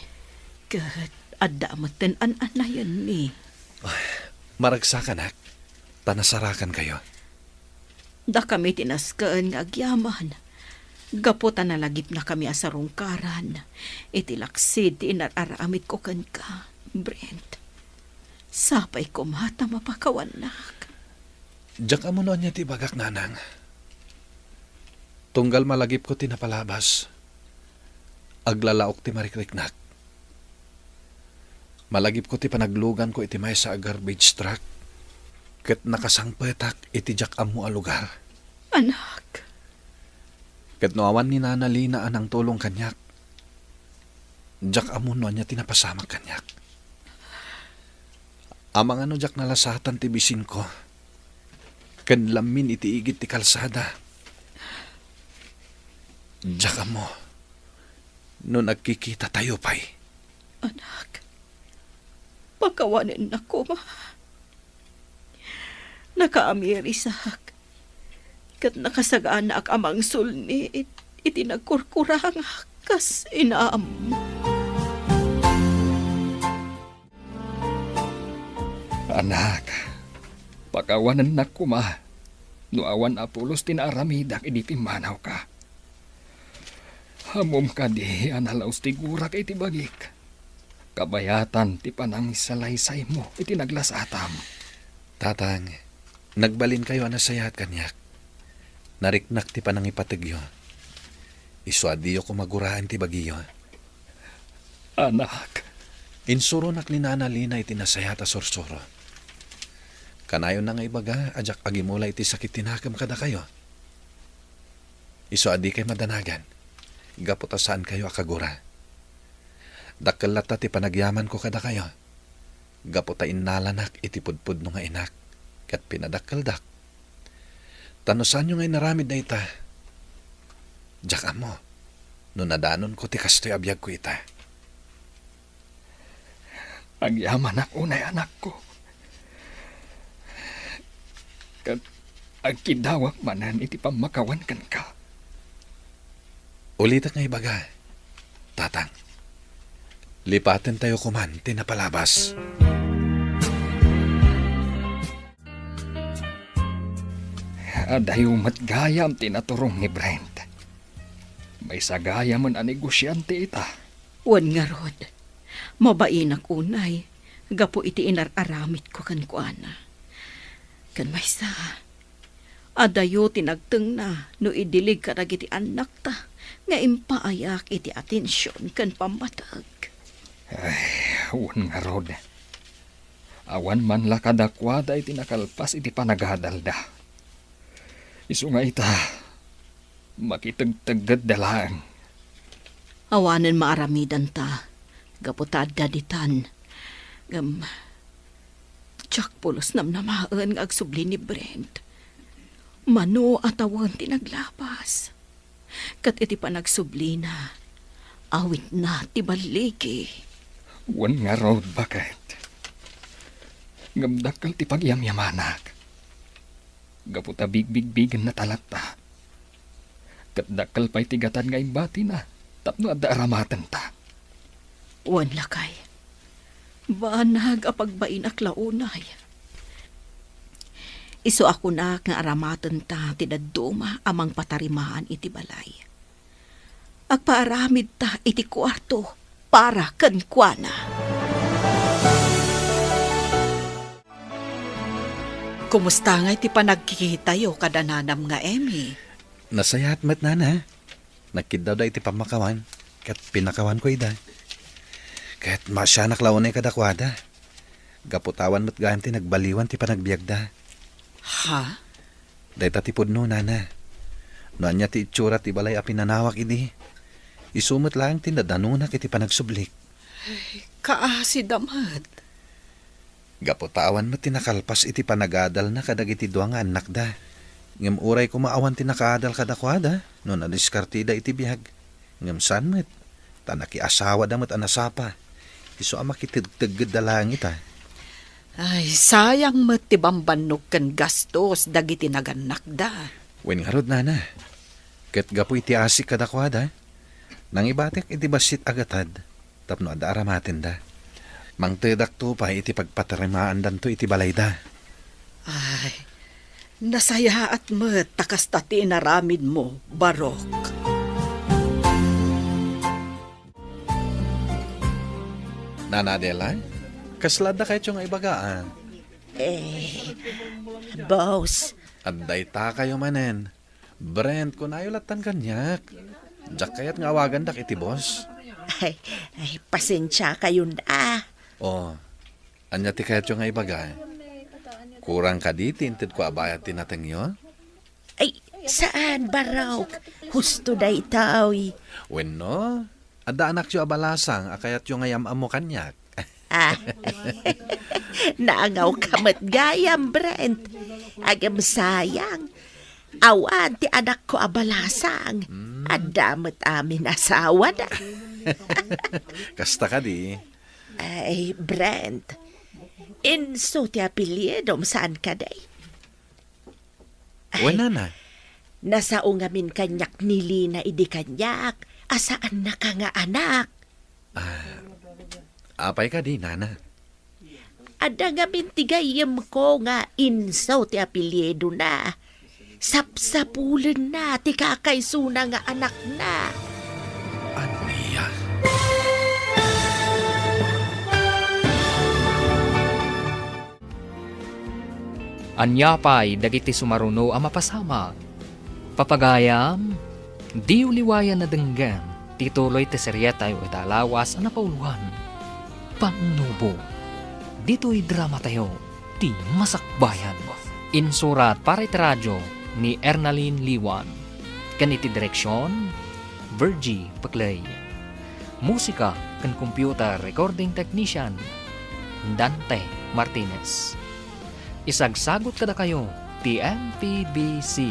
Kat adda matan an-anayan mi. Maragsak anak, tanasarakan kayo. Da kami tinaskaan nga agyaman. Gaputan na lagip na kami asarong karan. Itilaksid inararamit ko kan ka, Brent. Sapay ko mata mapakawanak. Diyak amo noon niya ti bagak nanang. Tunggal malagip ko tinapalabas. Aglalaok ti marikriknak. Malagip ko ti panaglugan ko iti may sa garbage truck. Ket nakasangpetak iti jak amo a lugar. Anak. Ket noawan ni Nana Lina anang tulong kanyak. Jak amo no niya tinapasamak kanyak. Amang ano jak nalasatan ti bisin ko. Ken lamin iti igit ti kalsada. Jak amo. No nagkikita tayo pa'y. Anak. Pagkawanin na ko, ma. Nakaamirisak. Kat nakasagaan na ak amang sulni, iti nagkurkurang kas inaam. Anak, pakawanan na kuma. Nuawan apulos tinaramidak idipimanaw ka. Hamom ka di analaos ti gurak iti bagik. Kabayatan ti panang salaysay mo iti naglasatam. Tatang, nagbalin kayo anasayat kanyak. Nariknak ti panang ipatigyo. Isuadiyo ko maguraan ti bagiyo. Anak, Insuro nak ni Nana Lina iti nasayata sorsoro. Kanayon na nga ibaga, ajak agimula iti sakit tinakam kada kayo. Isuadi kay madanagan. Gaputa saan kayo akagura. Dakkel lata ti panagyaman ko kada kayo. Gaputa innalanak iti pudpud no nga inak. Kat pinadakkeldak. Tanusan nyo nga inaramid na ita. Diyak mo. No nadanon ko ti kastoy abiyag ko ita. agyaman ako na anak ko. Kat agkidawak manan iti pamakawan kan ka. Ulitak nga ibaga. Tatang, lipatin tayo kuman, tinapalabas. Adayo matgayam tinaturong ni Brent. May sagaya man ang negosyante ita. Wan nga rod, mabainak unay, gapo iti inararamit ko kan kuana. Kan may sa, adayo tinagteng na, no idilig karag iti anak ta, nga impaayak iti atensyon kan pamatag. Wan nga rod. Awan man lakadakwada iti nakalpas iti panagadalda. Isu nga ita, makitagtagad dalang. Awanen maaramidan ta, gaputad daditan, tsak pulos namnamaan nga agsubli ni Brent. Mano atawan tinaglapas. Kat iti pa nagsubli na, awit na tibaliki. Wan nga road bakit? Ngamdakal ti pagyamyamanak. Gaputa big-big-bigan na talata. Kat dakal pa'y tigatan nga imbati na, tapno adda aramatan ta. Wan lakay, banag apagbain aklaunay. Iso ako na nga aramatan ta tinaduma amang patarimaan iti balay. Agpaaramid ta iti kwarto para kankwana. Kumusta nga iti panagkikitayo kada nanam nga Emmy? Nasayat mat nana. Nakkidaw da iti pamakawan. Kat pinakawan ko ida. Kat masya naklaunay kadakwada. Gaputawan mat gayam ti nagbaliwan ti panagbiagda. Ha? Dahita ti pudno nana. Noan niya ti itsura ti balay a pinanawak idi. Isumot lang ti nadanunak iti panagsublik. Kaasi damat. Gaputawan mo tinakalpas iti panagadal na kadag iti duwa nga anak da. Ngam uray kumaawan tinakadal kadakwada, no nadiskartida iti biyag. Ngam san met, tanaki asawa damat anasapa. Iso ama kitagtagad dalang ita. Ay, sayang met ti bambanog kan gastos dagiti naganak da. Wen nga rod nana, ket gapu iti asik kadakwada, nang ibatek iti basit agatad, tapno ada aramatin da. Mangtedak to pa iti pagpatarimaan danto iti balay da. Ay, nasaya at met takas tati inaramid mo, Barok. Nana Adela, kaslada kayo nga ibagaan. Boss, Adday ta kayo manen. Brent, kunayo latan kanyak. Diyak kayat nga awagan dak iti boss. ay pasensya kayo na. Oh, anya ti kayat nga ibaga. Kurang ka di, tinted ko abayat tinatengyo. Ay, saan, Barok? Husto da itaw. When no, ada anak yo abalasang, akayat yung ngayam amo kanyak. Naangaw kamat gayam, Brent. Agam sayang. Awan ti anak ko abalasang. Adamat amin asawa na. Kasta ka di. Ay, Brent. Inso ti apelyedom saan ka day? Wala na. Nasa ungamin kanyak nili na idi kanyak. Asaan na ka nga anak? Apay ka di, nana. Ada nga mintigayam ko nga insaw ti apelyedo na. Sapsapulan na ti kakaysuna nga anak na. Aniya? Anya pa'y dagiti sumaruno ang mapasama. Papagayam, di uliwayan na denggan, tituloy ti seryeta yu italawas ang napauluhan. Panubo, dito'y drama tayo, ti masakbayan. Insurat para iti radyo ni Ernaline Liwan. Kaniti direksyon, Virgie Paclay. Musika kan computer recording technician, Dante Martinez. Isagsagot kada kayo, TMPBC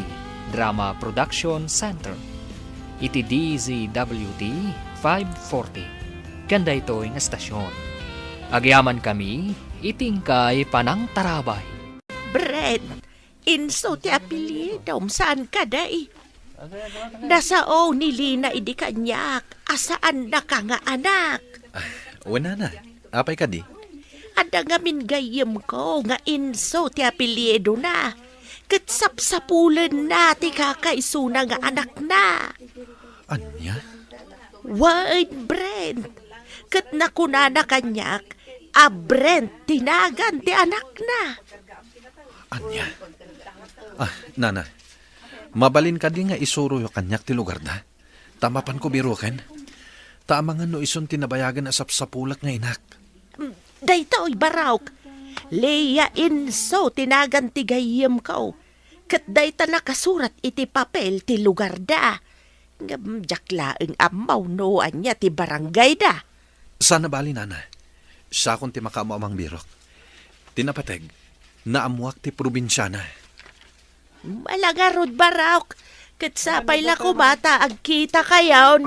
Drama Production Center. Iti DZWT 540. Kanda ito'y nga estasyon. Agyaman kami, itingkay panang tarabay. Brent, inso ti apelyedo, saan ka day? Nasao ni Lina idi kanyak, asaan na ka nga anak? Wala na. Apay ka di? Ada nga min gayem ko nga inso ti apelyedo na. Kat sapsapulan na ti kakaisuna nga anak na. Anya? Wait, Brent. Kat nakunana kanyak, Brent tinagan ti anak na. Anya? Nana. Mabalin ka di nga isuro yung kanyak ti lugar na. Tamapan ko biruken. Tamangan no ison tinabayagan asap sa pulak nga inak. Daytoy barawk. Leia inso tinagan ti gayem ko. Kat dayta nakasurat iti papel ti lugar da. Ngam jaklaeng amaw noan niya ti barangay da. Sana bali, Nana. Sa akong ti makaamang birok. Tinapateg, naamuak ti probinsya na. Malagarod barawk. Kat sapay la kumata agkita kayon.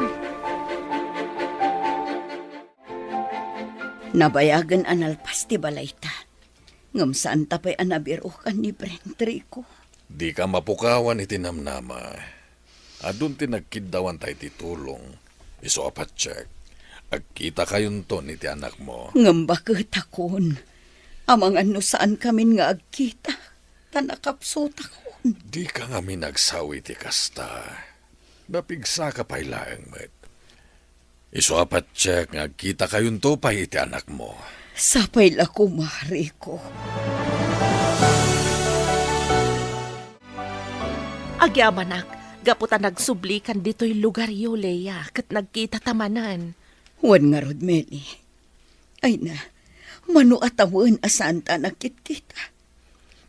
Nabayagan analpas ti balayta. Ngam saan tapay anabiro ka ni Brent Rico. Di ka mapukawan iti namnama. Adun ti nagkidawan tayo ti tulong. Iso apat check. Agkita kayon to ni ti anak mo. Ngam bakit akon. Amang ano saan kami nga agkita. Tanakapsot akon. Di ka nga minagsawi ti kasta. Napigsa ka pa'y laeng met. Iso apat check nga agkita kayon to pa iti anak mo. Sapay la kumari ko. Agyamanak, gaputan nagsublikan dito'y lugar yo, Leia, kat nagkita tamanan. Wan nga rod, Meli. Ay na, manu atawan asan ta nakit-kita.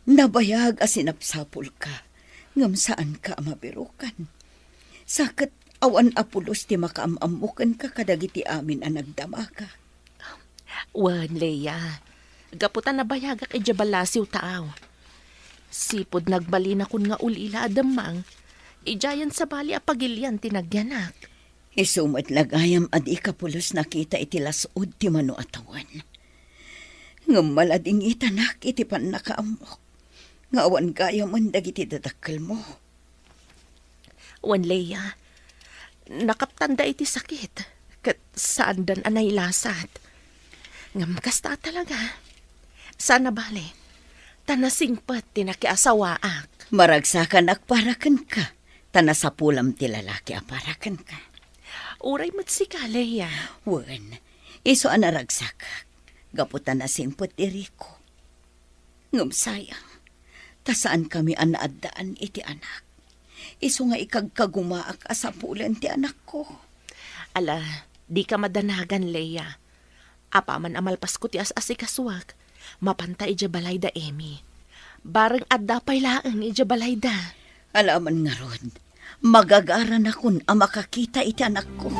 Nabayag asinapsapul ka, ngam saan ka mabirukan. Sakit awan apulos ti makaamamukan ka kadagiti amin ang nagdama ka. Wan, Leia, gaputan nabayagak e jabalasiw taaw. Sipod nagbali na kun nga ulila adamang, ijayan sa bali apagilyan tinagyanak. Isumat lagayam adi kapulos nakita iti lasod ti manu atawan. Ngam malading itanak iti pan nakaamok. Nga awan gayam ang dagiti dadakkel mo. Wan, Leia, nakaptanda iti sakit, kat saan dan anay lasat. Ngam kasta talaga. Sana bale, tanasingpat tinakiasawaak. Maragsakan akparakan ka. Tanasapulam ti lalaki aparakan ka. Uray mo't si ka, Leia. Wen, iso anaragsakak. Gaputan na simpot iriko. Ngam sayang, tasaan kami anaadaan iti anak. Iso nga ikagkagumaak asapulan ti anak ko. Ala, di ka madanagan, Leia. Apaman amalpas ko ti as-asikaswak. Mapantay ija balayda, Emi. Barang adda pay laang ija balayda. Alaman nga rod, magagaran akon ang makakita iti anak ko.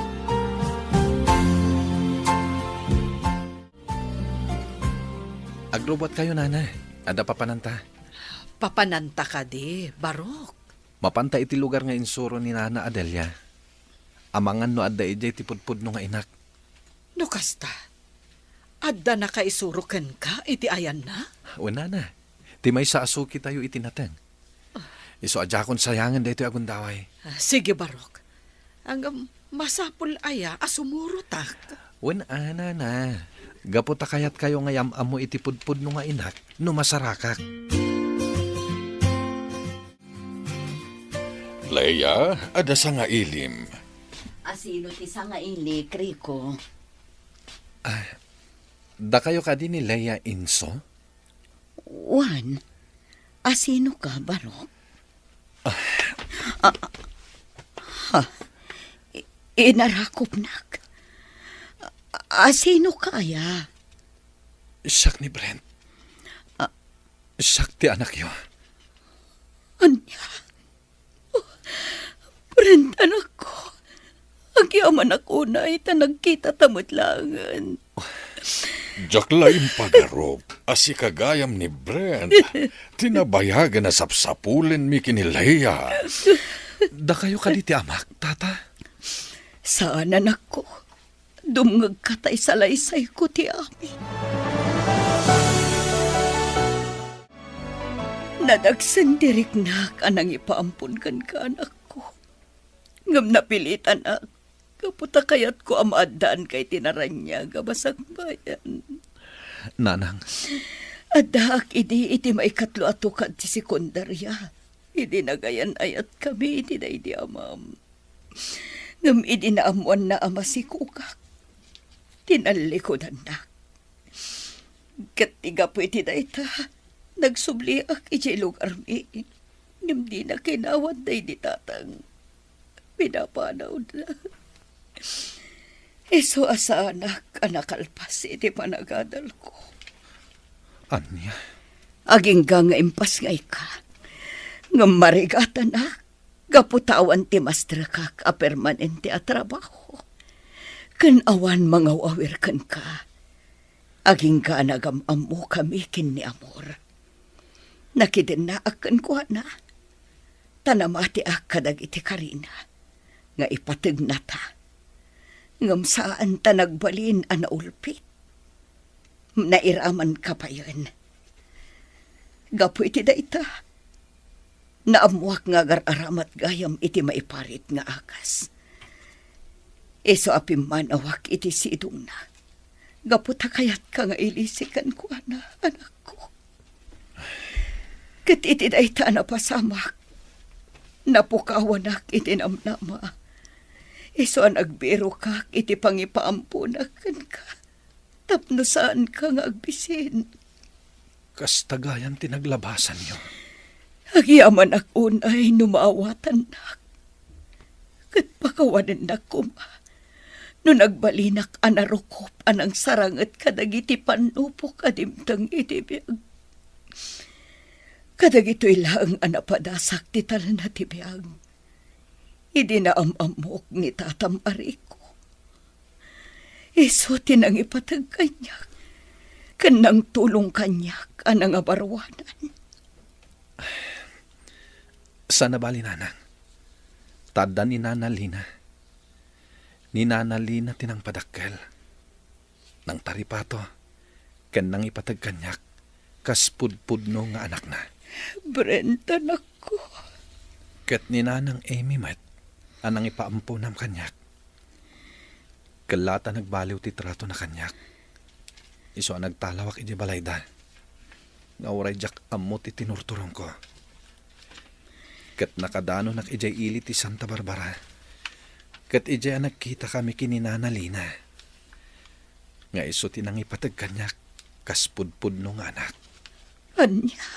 Agrobot kayo, Nana. Ada papananta. Papananta ka di, barok. Mapanta iti lugar nga insuro ni Nana Adelia. Amangan no adda ijay ti pudpud no nga inak. No kasta, adda na kaisurukan ka, iti ayan na? Wala na. Ti may sa asuki tayo itinateng. Iso adjakon sayangan dito agundaway. Sige, barok. Ang masapul aya, asumurutak. Wala na. Gaputa kayat kayo ngayam amo iti pudpud no nga inak, no masarakak. Leia, ada sa nga ilim. Asino ti sa nga ili, Kriko? Da kayo ka din ni Leia Inso? Juan, asino ka, Barok? Inarakop nak. Asino kaya? Siyak ni Brent. Siyak ti anak yo. Anya? Brent, anak ko. Agyaman ako na ita nagkita tamutlangan. Jak lain pagarob, asi kagayam ni Brent. Tinabayagan na sapsapulin mi kini Leia. Da kayo ka di ti amak, tata? Saan anak ko? Dumngag katay sa laysay ko ti amin. Nadagsandirik na kanang ipaampun kan ka anak ko. Ngam napilitan ak. Kaputa kayat ko amadaan kay tinaranya gabasang bayan. Nanang. Adak iti may katlo atukad ti sekundarya. Idi nagayan ayat kami iti day di amam. Ngam idi naamuan na ama si kukak. Tinalikodan na. Katiga po iti day ta. Nagsubliak iti lugar mi. Ngam di na kinawad day di tatang. Pinapanaw na. Iso asa anak anakalpas iti panagadal ko. Anya? Aging nga impas ngay ka. Ngam marigata na. Gaputawan ti mastrakak a permanente a trabaho. Kan awan mga awir kan ka. Aging ka nagamam mo kami kin ni amor. Nakidin na akan ko na. Tanamati ak kadag iti Karina. Nga ipatag na ta. Ngam saan ta nagbalin a naulpit. Nairaman ka pa yun. Gapo iti da ita. Naamuak nga gararamat gayam iti maiparit nga akas. Iso apim manawak iti sidong na. Gapo ta kayat ka nga ilisikan ko anak ko. Kat iti da ita napasamak. Napukawanak iti namnama. Iso nagbiro ka, iti pangipaamunakan ka. Tapno saan ka nga agbisin. Kastagayam tinaglabasan nyo. Agyaman akunay numaawatan na. Kat pakawanan na kuma. No nagbalinak anarukop anang sarangat kadagiti panupok adimtang itibiyag. Kadagito'y lang anapadasak ti talan na tibiyag. Idi na amamok ni tatam ariko. Iso tinang ipatag kanyak. Kanang tulong kanyak anang abarwanan. Sana bali nanang. Tada ni Nana Lina. Ni Nana Lina tinang padakkel. Nang taripato. Kanang ipatag kanyak. Kaspudpudno nga anak na. Brent, anak ko. Kat ni Nanang Amy Met. Anang ipaampunam kanyak. Kalata nagbaliw ti trato na kanyak. Iso nagtalawak iti balayda. Ngauray jak amot iti tinurturong ko. Kat nakadano nak ijay ili ti Santa Barbara. Kat ijay nagkita kami kininana Lina. Nga iso tinang ipatag kanyak. Kaspudpud nung anak. Anya?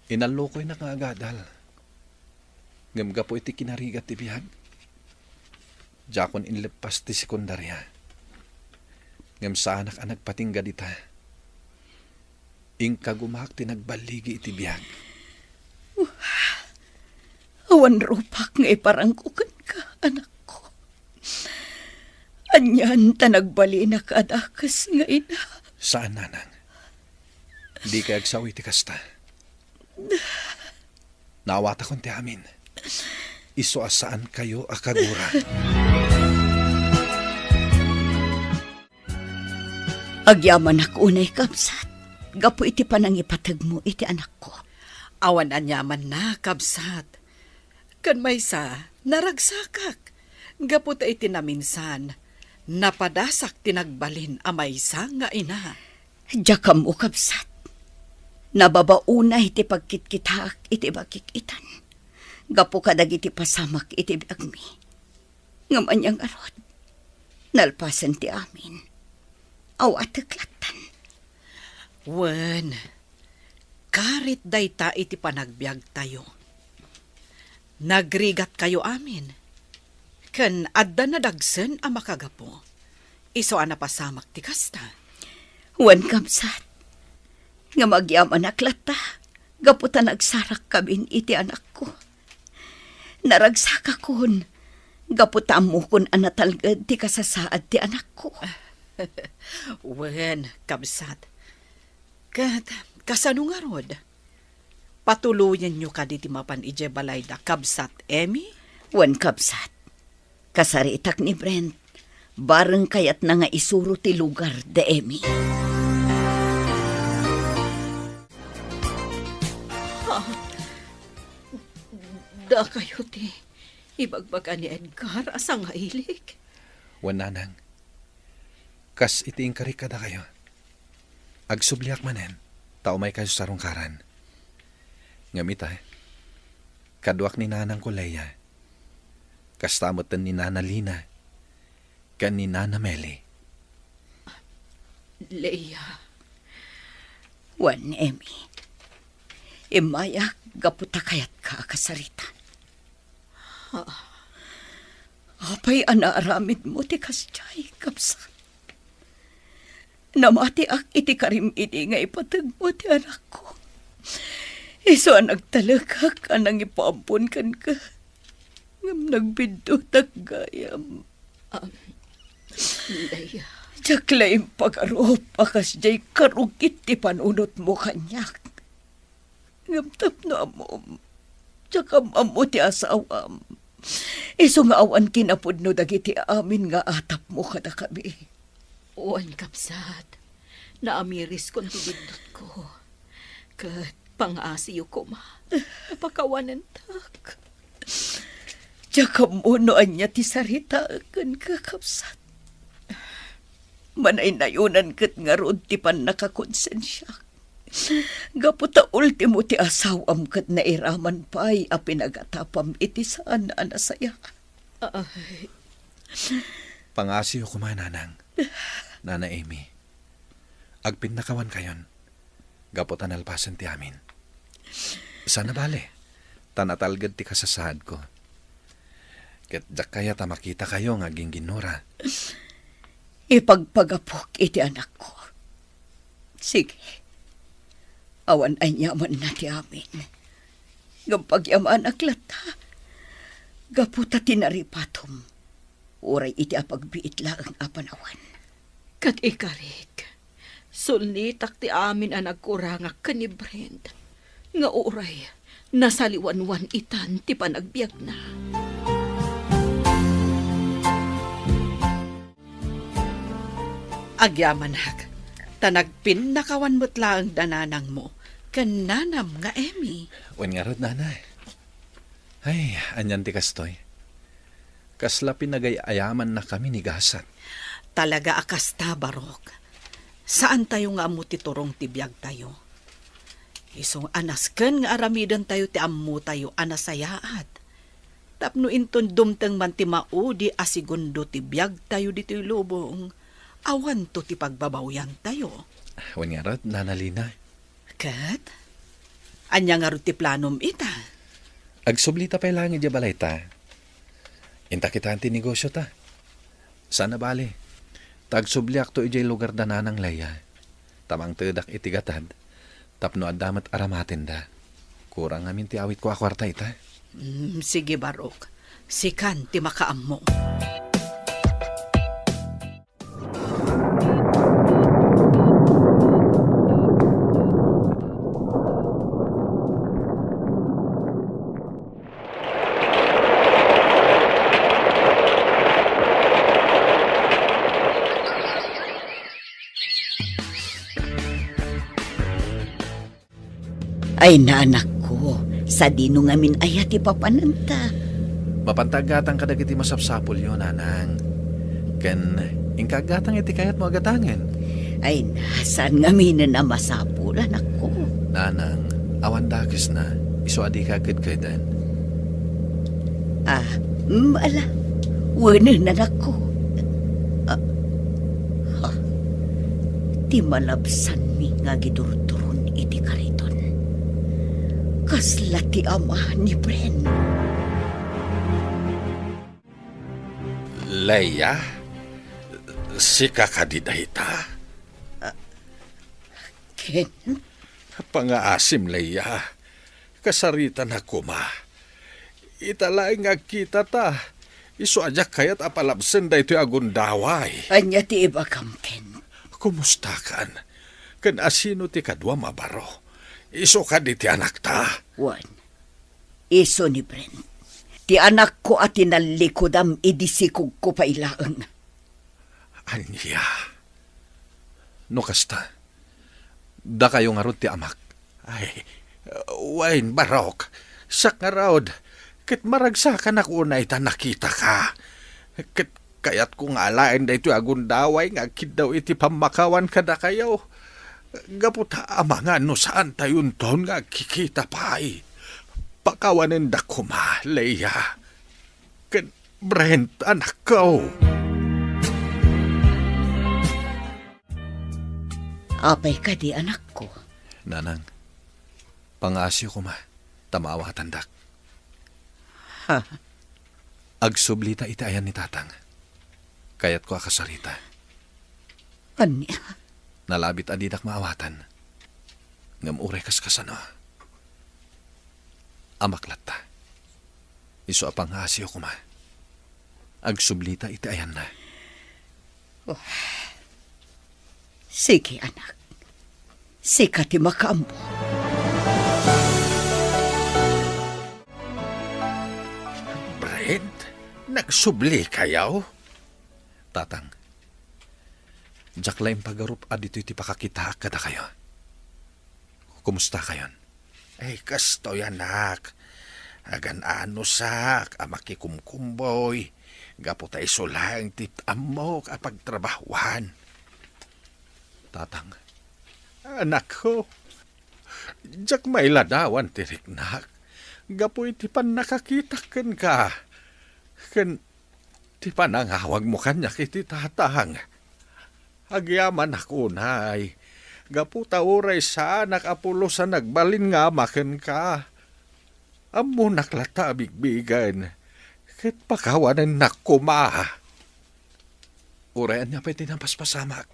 Inalokoy na kaagadal. Ngamga po iti kinarigat ti bihag. Jakon inlepas ti sekundarya. Ngam sa anak ang nagpatingga dita. Ingka gumahak ti nagbaligi iti bihag. Awan rupak nga iparangkukan ka, anak ko. Anyan ta nagbali na kadakas nga ina. Saan, nanang? Di ka agsawi ti kasta. Nawata kon ti amin. Iso asaan kayo akagura. Agyaman ako unay kapsat. Gapo iti panang ipatag mo iti anak ko. Awan anyaman na, kabsat. Kan may sa, naragsakak. Gaputa iti naminsan. Napadasak tinagbalin amay sa nga ina. Diya ka mo, kabsat. Nababauna iti pagkitkitaak iti bakikitan. Gapo kadag iti pasamak iti biagmi. Ngamanyang arod. Nalpasan ti amin. Awataklatan. Wen, karit dayta iti panagbiag tayo. Nagrigat kayo amin. Ken adda na dagsen a makagapo. Iso ana pasamak ti kasta. Wan kabsat. Nga magyaman aklata. Gaputan nagsarak kabin iti anak ko. Naragsak akon. Gaputan mo kun anatalgad ti kasasaad ti anak ko. Wen, kabsat. Kat, kasano nga rod? Patuluyan nyo ka di mapan ije balayda, kabsat, Emmy? Wan kabsat. Kasaritak ni Brent. Bareng kayat na nga isuro ti lugar de Emmy. Da kayo ti ibagbaga ni Edgar asang hailik. Wan nanang. Kas itiing karikada kayo. Agsubliak manen. Tao may kayo sa rungkaran. Ngamit kaduak ni nanang ko Leia. Kastamotan ni Nana Lina. Kan ni Nana Meli. Leia. Wan Emmy. Imayak gaputa kayat ka kasarita. Apay anaaramid mo ti kasjay, kapsat. Namati ak iti karim iti nga ipatag mo ti anak ko. Iso ang nagtalagak anang ipampun kan ka. Ngam nagbiddo taggayam. Leia. Tsaklaim pag-aro pakasjay karugit ti panunot mo kanyak. Ngam tapno mo. Tsaka mamu ti asawam. Iso nga awan kinapudno dagiti amin nga atap mo kada kami. Uwan kapsat. Naamiris kon tibindot ko. Kat pang-asiyo ko ma. Napakawanan tak. Tsaka munoan niya ti sarita kan kakapsat. Manay nayunan kat nga roon ti pan nakakonsensya. Gaputa ultimo ti asawam kat nairaman pa'y a pinagatapam iti saan na anasaya. Pangasiyo ko mananang. Nana Amy. Agpin nakawan kayon. Gaputan alpasan ti amin. Sana bale. Tanatalgad ti kasasahad ko. Ket jak kaya ta makita kayo nga ginginura. Ipagpagapok iti anak ko. Sige. Awan ay yaman na ti amin. Gampag yaman aklata. Gaputa tinaripatom. Uray iti apagbiit lang ang apanawan. Kat ikarik. Sulitak ti amin ang nagkurangak ka ni Brent. Nga uray, nasaliwanwan itan ti panagbiag na. Agyaman hak. Tanagpin nakawan mo't lang dananang mo. Kananam nga Emmy. Wan nga rod nanay. Ay, anyan ti kastoy. Kasla pinagayayaman na kami ni Gasat. Talaga akasta, Barok. Saan tayo nga amu ti turong tibiyag tayo? Isong anasken nga aramidan tayo ti ammo tayo anasayaat. Tapno inton dumteng man ti maudi asigundo tibiyag tayo dito lubong. Awan to ti pagbabawyan tayo. Wan nga rod, nanalina. Kat? Anya nga ro ti planom ita? Agsublita pa lang iti balay ta. Inta kita ti negosyo ta. Sana bali. Tagsubliak to ijay lugar da nanang Leia. Tamang tedak itigatad. Tapno adamat aramatin da. Kurang amin ti awit ko akwarta ita. Sige Barok. Sikan ti makaam mo. Ay nanak ko, sa dino ngamin ayat ipapananta. Mapantagatang kadagiti masapsapol yun, nanang. Ken, ingkagatang iti kayat mo agatangan. Ay, nasan nga minan na masapulan ako. Nanang, awan dakis na. Iso adi ka agad kay Dan. Ala, wala na ako. Ti malabsan mi nga gidurturon iti kariton. Kasla ti ama ni Bren. Leia, si kakadidahita. Ken, Pangaasim, Leia. Kasaritan ako, ma. Italay nga kita ta. Iso ajak kayat apalabsen da ito'y agundaway. anya ti iba kam, Ken. Kumusta kan? Kan asino ti kadwa mabaro? Iso ka di ti anak ta. Wan, iso ni Bren. Ti anak ko at tinalikodam idisikog ko pa ilaang. Anya. No kasta. Da kayo nga ron ti amak. Ay, wain barok. Sak nga raod. Kit maragsakan ako na ita nakita ka. Kit kayat kung alain da ito agundaway nga kid daw iti pamakawan kada kayo. Gaputa ama nga no saan tayon ton nga kikita pa ay. Pakawanin da kuma, Leia. Kit Brent, anak ko. Apay ka di anak ko. Nanang, pangasyo ko ma. Tamawa tandak. Ha? Agsublita iti ayan ni tatang. Kayat ko akasarita. Anya? Nalabit adidak maawatan. Ngam uray kaskasano. Amaklat ta. Iso apang hasyo ko ma. Agsublita iti ayan na. Sige, anak. Sika ti makaambo. Brent, nagsubli kayaw? Tatang, jak laing pagarup adito iti pakakita kada kayo. Kumusta kayon? Ay, kastoy anak. Agan ano sak, amakikumkumboy. Gapo tayo sulang tit amok apagtrabahuan. Tatang, Anak ko, jak may ladawan tiriknak. Gapo iti pan nakakita ken ka. Ken ti panangawag mo kanya kiti tatang. Agyaman ako nay. Gapo tauray sa anak apulo sa nagbalin nga maken ka. Amo naklata bigbigan. Ket pakawanan nakuma. urayan niya pa'y tinampaspasamak.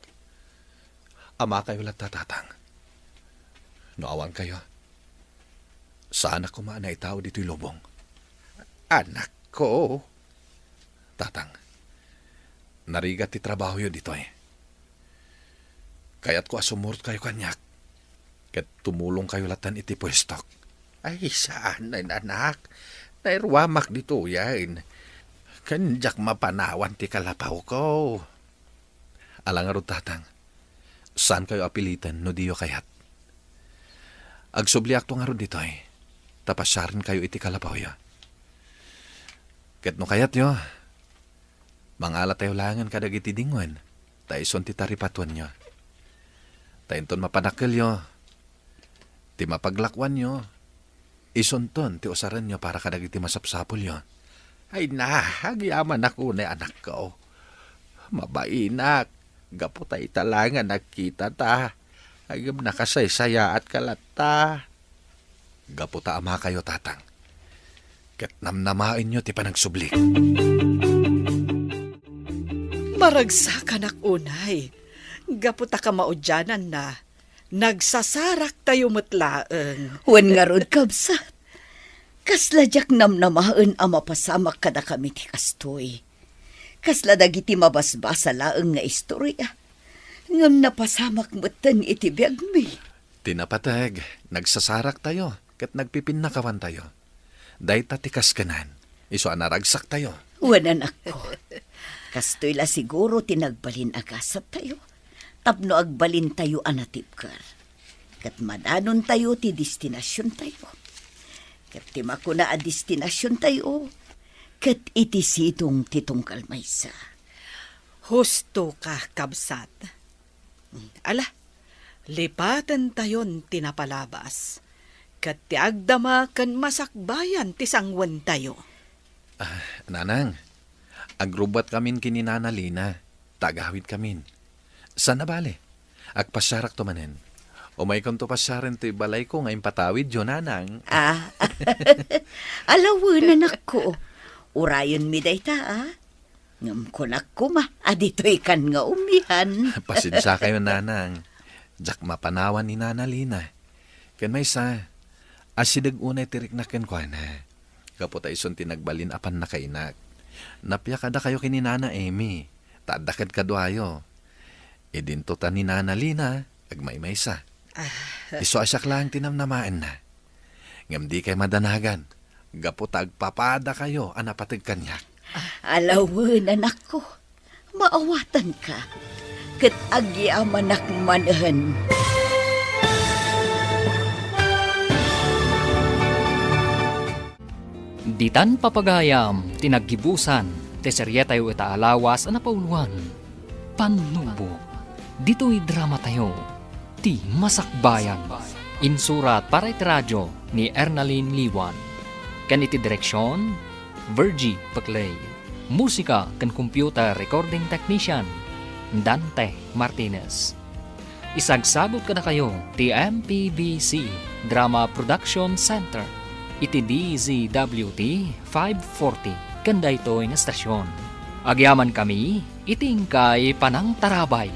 Ama kayo lang tatatang. Noawan kayo. Sa anak ko na itaw dito'y lubong. Anak ko. Tatang, narigat ti trabaho yun dito eh. Kaya't ko asumurot kayo kanyak. Kat tumulong kayo latan iti pwestok. Ay, saan na anak? Nairwamak dito yan. Kanjak mapanawan ti kalapaw ko. Alang tatang, saan kayo apilitan no diyo kayat? Agsubliak to nga ron dito eh. Tapasyarin kayo iti kalapaw ya. Ket no kayat yo, mangala tayo langan kadag iti dingwan, taison ti taripatuan nyo. Tainton mapanakil yo, ti mapaglakwan nyo, isonton ti usaran nyo para kadag iti masapsapol yo. Ay na, agyaman ako na anak ko. Mabainak, gapo tayo talangan nakita ta. Agam nakasaysaya at kalata. Gaputa ama kayo tatang. Ket namnamain nyo ti panagsublik. Maragsakan ak unay. Gaputa ka maudyanan na. Nagsasarak tayo mutlaeng. Wen nga rod kabsat. Kasladyak namnamaen ang mapasamak kada kami ti kastoy. Kasla dagiti mabasbasa laeng nga istorya. Ngam napasamak mutan iti biyag mi. Tinapatag, nagsasarak tayo, ket nagpipinakawan tayo. Day tatikas kanan, iso anaragsak tayo. Wanan ako. Kastoy la siguro tinagbalin agasat tayo. Tapno agbalin tayo anatipkar. Kat madanon tayo ti destinasyon tayo. Kat timako na a destinasyon tayo. Kat iti sitong titong kalmaysa. Husto ka, kabsat. Ala, lipatan tayon tinapalabas. Kat ti agdama kan masakbayan ti sangwan tayo. Nanang, agrubat kamin kini Nana Lina. Tagahawid kamin. Sana bale? Agpasyarak to manen. O may kanto pasyaran to balay ko ngayon patawid yun, Nanang. Alawanan ako. Urayon mi day ta, Ngam ko nakuma, adito'y kan nga umihan. Pasensya kayo, Nanang. Jak mapanawan ni Nana Lina. Ken may sa, asidag unay tirik na ken kwa na. Kapot ay son tinagbalin apan na kainak. Napya kada kayo kini Nana Amy. Tadakad kadwayo. Idinto ta ni Nana Lina, agmay sa. Iso asyak lang tinamnamaan na. Ngam di kay madanagan. Kapot agpapada kayo, anapatig kanyak. Alawanan ako. Maawatan ka. Kat agyaman akmanahan. Ditan papagayam, tinaggibusan, teserye tayo ita alawas na pauluan. Panubo, dito'y drama tayo, ti Masakbayan. Insurat para iti radyo ni Ernaline Liwan. Kan iti direksyon, Virgie Paclay. Musika kan computer recording technician, Dante Martinez. Isagsagot ka na kayo, ti MPBC Drama Production Center. Iti DZWT 540, kanda ito'y na stasyon. Agyaman kami, iting kay Panang Tarabay.